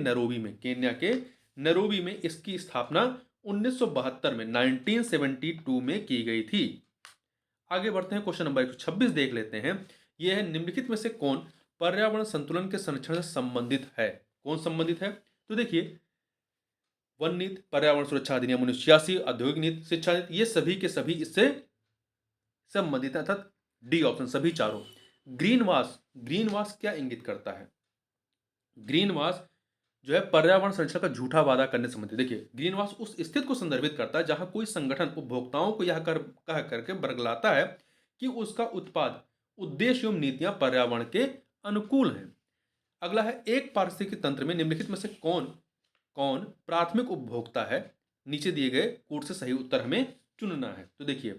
नैरोबी में इसकी स्थापना 1972 में 1972 में की गई थी। आगे बढ़ते हैं, क्वेश्चन नंबर 126 देख लेते हैं। यह है, निम्नलिखित में से कौन पर्यावरण संतुलन के संरक्षण से संबंधित है? कौन संबंधित है? तो देखिए, वन नीति, पर्यावरण सुरक्षा अधिनियम 1986, औद्योगिक नीति, शिक्षा नीति, ये सभी के सभी इससे संबंधित है, अर्थात डी ऑप्शन सभी चारों। ग्रीन वास क्या इंगित करता है? ग्रीन वास जो है पर्यावरण संरक्षण का झूठा वादा करने संबंधित। देखिए, ग्रीन वास उस स्थिति को संदर्भित करता है जहां कोई संगठन उपभोक्ताओं को यह कह करके बरगलाता है कि उसका उत्पाद, उद्देश्य एवं नीतियां पर्यावरण के अनुकूल हैं। अगला है, एक पारिस्थितिकी तंत्र में निम्नलिखित में से कौन प्राथमिक उपभोक्ता है? नीचे दिए गए कोड से सही उत्तर हमें चुनना है। तो देखिए,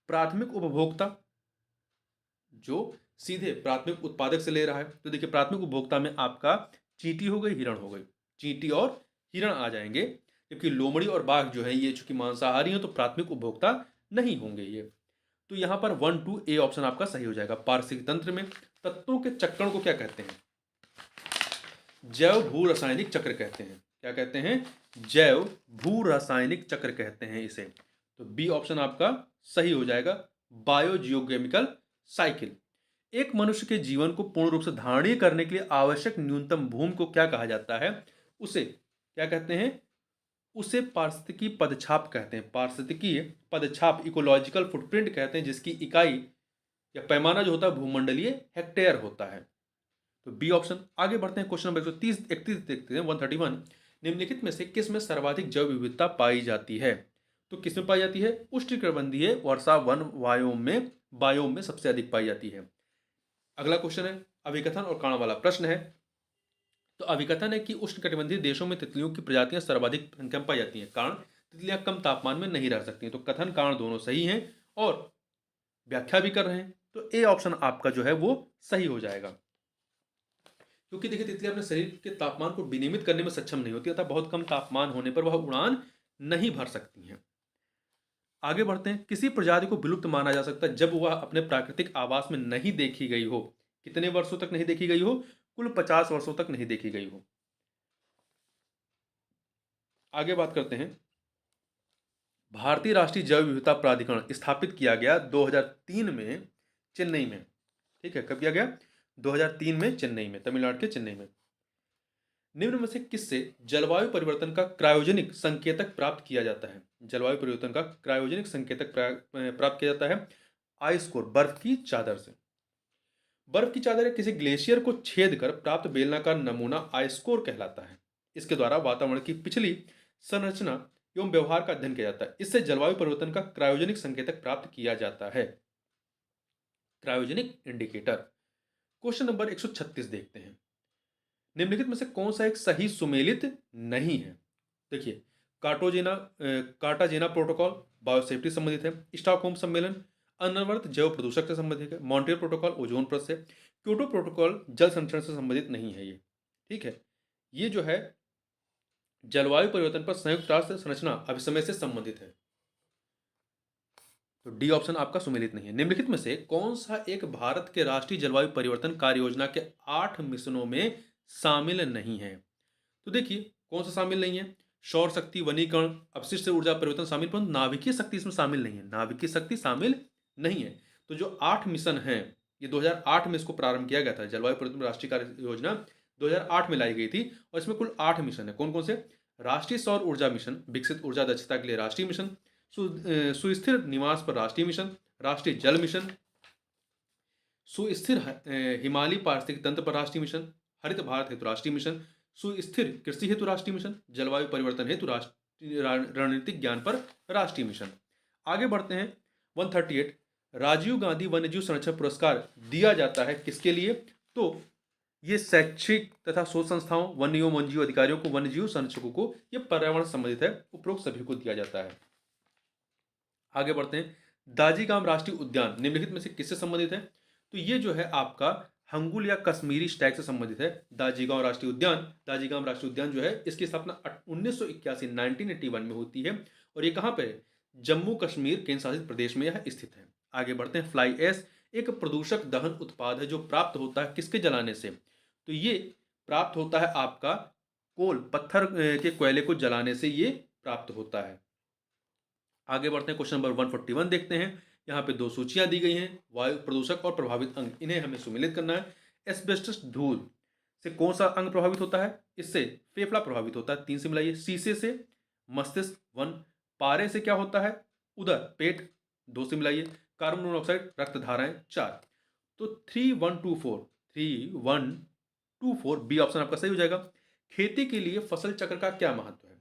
प्राथमिक उपभोक्ता जो सीधे प्राथमिक उत्पादक से ले रहा है, तो देखिए प्राथमिक उपभोक्ता में आपका चींटी हो गई, हिरण हो गई, चींटी और हिरण आ जाएंगे, जबकि लोमड़ी और बाघ जो है ये चूंकि मांसाहारी हैं तो प्राथमिक उपभोक्ता नहीं होंगे ये। तो यहां पर 1 2 ए ऑप्शन आपका सही हो जाएगा। पारिस्थितिकी तंत्र में तत्वों के चक्रण को क्या कहते हैं? जैव भू रासायनिक चक्र कहते हैं। क्या कहते हैं? जैव भू रासायनिक चक्र कहते हैं इसे। तो बी ऑप्शन आपका सही हो जाएगा, बायोजियोकेमिकल साइकिल। एक मनुष्य के जीवन को पूर्ण रूप से धारणीय करने के लिए आवश्यक न्यूनतम भूमि को क्या कहा जाता है? उसे क्या कहते हैं? उसे पारिस्थितिकी पदछाप कहते हैं। पारिस्थितिकी पदछाप, इकोलॉजिकल फुटप्रिंट कहते हैं, जिसकी इकाई या पैमाना जो होता है भूमंडलीय हेक्टेयर होता है। तो बी ऑप्शन। आगे बढ़ते हैं, क्वेश्चन नंबर 131 देखते हैं, 131। निम्नलिखित में से किस में सर्वाधिक जैव विविधता पाई जाती है? तो किस में पाई जाती है? उष्णकटिबंधीय वर्षा वन बायोम में सबसे अधिक पाई जाती है। अगला क्वेश्चन है, अभिकथन और कारण वाला प्रश्न है। तो अभिकथन है कि उष्णकटिबंधीय देशों में तितलियों की प्रजातियां सर्वाधिक संख्या में पाई जाती हैं। कारण, तितलियां कम तापमान में नहीं रह सकती हैं। तो कथन कारण दोनों सही हैं और व्याख्या भी कर रहे हैं, तो ए ऑप्शन आपका जो है वो सही हो जाएगा। क्योंकि देखिए, तितलियां अपने शरीर के तापमान को विनियमित करने में सक्षम नहीं होती, अतः बहुत कम तापमान होने पर वह उड़ान नहीं भर सकती हैं। आगे बढ़ते हैं, किसी प्रजाति को विलुप्त माना जा सकता है जब वह अपने प्राकृतिक आवास में नहीं देखी गई हो। कितने वर्षों तक नहीं देखी गई हो? कुल 50 वर्षों तक नहीं देखी गई हो। आगे बात करते हैं, भारतीय राष्ट्रीय जैव विविधता प्राधिकरण स्थापित किया गया 2003 में चेन्नई में। ठीक है, कब किया गया? 2003 में चेन्नई में, तमिलनाडु के चेन्नई में। निम्न में से किससे जलवायु परिवर्तन का क्रायोजेनिक संकेतक प्राप्त किया जाता है? जलवायु परिवर्तन का क्रायोजेनिक संकेतक प्राप्त किया जाता है। आइस कोर, बर्फ की चादर से। बर्फ की चादर या किसी ग्लेशियर को छेद कर प्राप्त बेलनाकार नमूना आइस कोर कहलाता है। इसके द्वारा वातावरण की पिछली संरचना एवं व्यवहार का अध्ययन किया जाता है। इससे जलवायु परिवर्तन का क्रायोजेनिक संकेतक प्राप्त किया जाता है। Cryogenic indicator. क्वेश्चन नंबर 136 देखते हैं। निम्नलिखित में से कौन सा एक सही सुमेलित नहीं है? देखिए, कार्टाजेना प्रोटोकॉल बायोसेफ्टी से संबंधित है, स्टॉकहोम सम्मेलन अनवरत जैव प्रदूषक से संबंधित है, मॉन्ट्रियल प्रोटोकॉल ओजोन परत से, क्योटो प्रोटोकॉल जल संरक्षण से संबंधित नहीं है ये। ठीक है, ये जो है जलवायु परिवर्तन पर संयुक्त राष्ट्र संरचना अभिसमय से संबंधित है। तो डी ऑप्शन आपका सुमेलित नहीं है। निम्नलिखित में से कौन सा एक भारत के राष्ट्रीय जलवायु परिवर्तन कार्य योजना के 8 मिशनों में शामिल नहीं है? तो देखिए, कौन सा शामिल नहीं है? सौर शक्ति, वनीकरण, अपशिष्ट ऊर्जा परिवर्तन शामिल, परंतु नाभिकीय शक्ति इसमें शामिल नहीं है। नाभिकीय शक्ति शामिल नहीं है। तो जो 8 मिशन हैं, ये 2008 में इसको प्रारंभ किया गया था। जलवायु परिवर्तन राष्ट्रीय कार्य योजना 2008 में लाई गई थी और इसमें कुल 8 मिशन है। कौन कौन से? राष्ट्रीय सौर ऊर्जा मिशन, विकसित ऊर्जा दक्षता के लिए राष्ट्रीय मिशन, सुस्थिर निवास पर राष्ट्रीय मिशन, राष्ट्रीय जल मिशन, सुस्थिर हिमालय पारिस्थितिक तंत्र पर राष्ट्रीय मिशन, हरित भारत हेतु राष्ट्रीय मिशन, सुस्थिर कृषि हेतु राष्ट्रीय मिशन, जलवायु परिवर्तन हेतु राष्ट्रीय रणनीतिक ज्ञान पर राष्ट्रीय मिशन। आगे बढ़ते हैं। 138 राजीव गांधी वन्यजीव संरक्षण पुरस्कार दिया जाता है किसके लिए? तो ये शैक्षिक तथा शोध संस्थाओं, वन्य एवं वन्यजीव अधिकारियों को, वन्यजीव संरक्षकों को, ये पर्यावरण संबंधित है, उपरोक्त सभी को दिया जाता है। आगे बढ़ते हैं। दाजीगाम राष्ट्रीय उद्यान निम्नलिखित में से किससे संबंधित है? तो ये जो है आपका हंगुल या कश्मीरी स्टैग से संबंधित है। दाजीगाम राष्ट्रीय उद्यान जो है, इसकी स्थापना 1981 1981 में होती है और ये कहाँ पे है? जम्मू कश्मीर केंद्र शासित प्रदेश में यह स्थित है। आगे बढ़ते हैं। फ्लाई ऐश एक प्रदूषक दहन उत्पाद है जो प्राप्त होता है किसके जलाने से? तो ये प्राप्त होता है आपका कोल, पत्थर के कोयले को जलाने से ये प्राप्त होता है। आगे बढ़ते हैं। क्वेश्चन नंबर 141 देखते हैं। यहाँ पे 2 सूचियां दी गई हैं, वायु प्रदूषक और प्रभावित अंग, इन्हें हमें सुमेलित करना है। एस्बेस्टस धूल से कौन सा अंग प्रभावित होता है? इससे फेफड़ा प्रभावित होता है, 3 से मिलाइए। शीशे से मस्तिष्क, 1। पारे से क्या होता है? उदर, पेट, 2 से मिलाइए। कार्बन मोनोऑक्साइड, रक्त धाराएं, 4। तो 3124 बी ऑप्शन आपका सही हो जाएगा। खेती के लिए फसल चक्र का क्या महत्व है?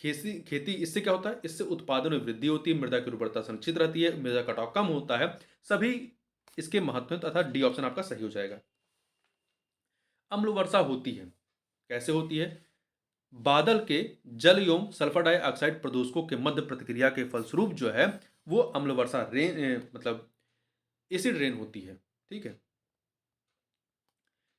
खेती इससे क्या होता है? इससे उत्पादन में वृद्धि होती है, मृदा की उर्वरता संरक्षित रहती है, मृदा कटाव कम होता है, सभी इसके महत्व हैं तथा डी ऑप्शन आपका सही हो जाएगा। अम्ल वर्षा होती है, कैसे होती है? बादल के जल एवं सल्फर डाइऑक्साइड प्रदूषकों के मध्य प्रतिक्रिया के फलस्वरूप जो है वो अम्ल वर्षा मतलब एसिड रेन होती है। ठीक है।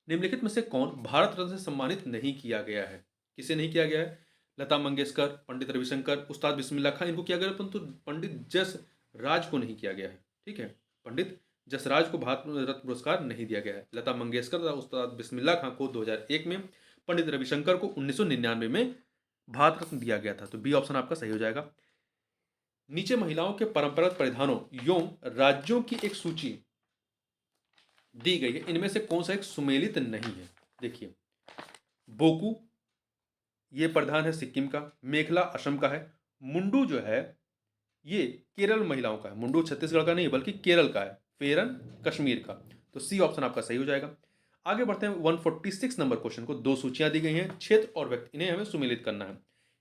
निम्नलिखित में से कौन भारत रत्न से सम्मानित नहीं किया गया है? किसे नहीं किया गया है? लता मंगेशकर, पंडित रविशंकर, उस्ताद बिस्मिल्लाह खां, इनको किया गया, परंतु पंडित जसराज को नहीं किया गया है। ठीक है, पंडित जसराज को भारत रत्न पुरस्कार नहीं दिया गया है। लता मंगेशकर तथा उस्ताद बिस्मिल्लाह खां को 2001 में, पंडित रविशंकर को 1999 में भारत रत्न दिया गया था। तो बी ऑप्शन आपका सही हो जाएगा। नीचे महिलाओं के परंपरागत परिधानों एवं राज्यों की एक सूची दी गई है, इनमें से कौन सा एक सुमेलित नहीं है? देखिए, बोकू ये परिधान है सिक्किम का, मेखला असम का है, मुंडू जो है ये केरल महिलाओं का है, मुंडू छत्तीसगढ़ का नहीं बल्कि केरल का है, फेरन कश्मीर का। तो सी ऑप्शन आपका सही हो जाएगा। आगे बढ़ते हैं। 146 नंबर क्वेश्चन को 2 सूचियां दी गई हैं, क्षेत्र और व्यक्ति, इन्हें हमें सुमेलित करना है।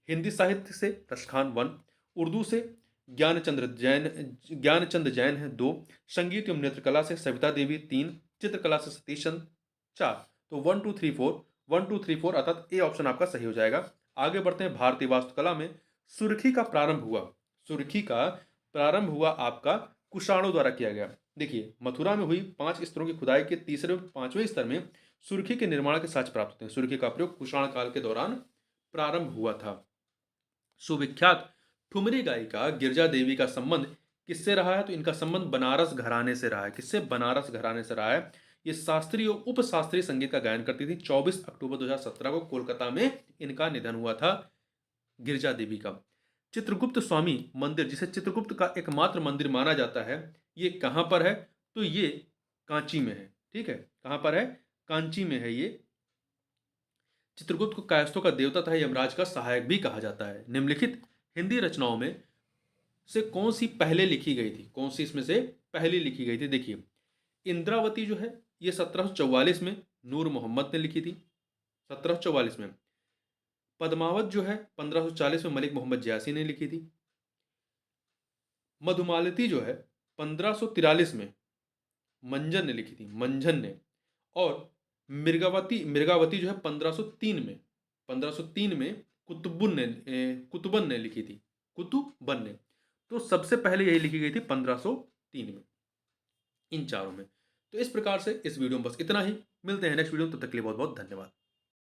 हिंदी साहित्य से रसखान 1, उर्दू से ज्ञानचंद जैन है 2, संगीत एवं नृत्य कला से सविता देवी 3, चित्रकला से सतीश चंद 4। तो 1 2 3 4 अर्थात ए ऑप्शन आपका सही हो जाएगा। आगे बढ़ते हैं। भारतीय वास्तुकला में सुर्खी का प्रारंभ हुआ आपका कुषाणों द्वारा किया गया। देखिए, मथुरा में हुई 5 स्तरों की खुदाई के तीसरे और 5वें स्तर में सुर्खी के निर्माण के साक्ष्य प्राप्त होते हैं। सुर्खी का प्रयोग कुषाण काल के दौरान प्रारंभ हुआ था। सुविख्यात ठुमरी गायिका गिरजा देवी का संबंध किससे रहा है? तो इनका संबंध बनारस घराने से रहा है। किससे? बनारस घराने से रहा है। ये शास्त्रीय और उपशास्त्रीय संगीत का गायन करती थी। 24 अक्टूबर 2017 को कोलकाता में इनका निधन हुआ था, गिरजा देवी का। चित्रगुप्त स्वामी मंदिर, जिसे चित्रगुप्त का एकमात्र मंदिर माना जाता है, ये कहाँ पर है? तो ये कांची में है। ठीक है, कहाँ पर है? कांची में है ये। चित्रगुप्त को कायस्थों का देवता तथा यमराज का सहायक भी कहा जाता है। निम्नलिखित हिंदी रचनाओं में से कौन सी पहले लिखी गई थी? कौन सी इसमें से पहली लिखी गई थी। देखिए, इंद्रावती जो है ये 1744 में नूर मोहम्मद ने लिखी थी, 1744 में। पद्मावत जो है 1540 में मलिक मोहम्मद जयासी ने लिखी थी। मधुमालती जो है 1543 में मंजन ने लिखी थी, मंझन ने। और मृगावती जो है 1503 में कुतुबन ने लिखी थी, कुतुबन ने। तो सबसे पहले यही लिखी गई थी 1503 में, इन चारों में। तो इस प्रकार से इस वीडियो में बस इतना ही। मिलते हैं नेक्स्ट वीडियो में, तब तक के लिए बहुत बहुत धन्यवाद।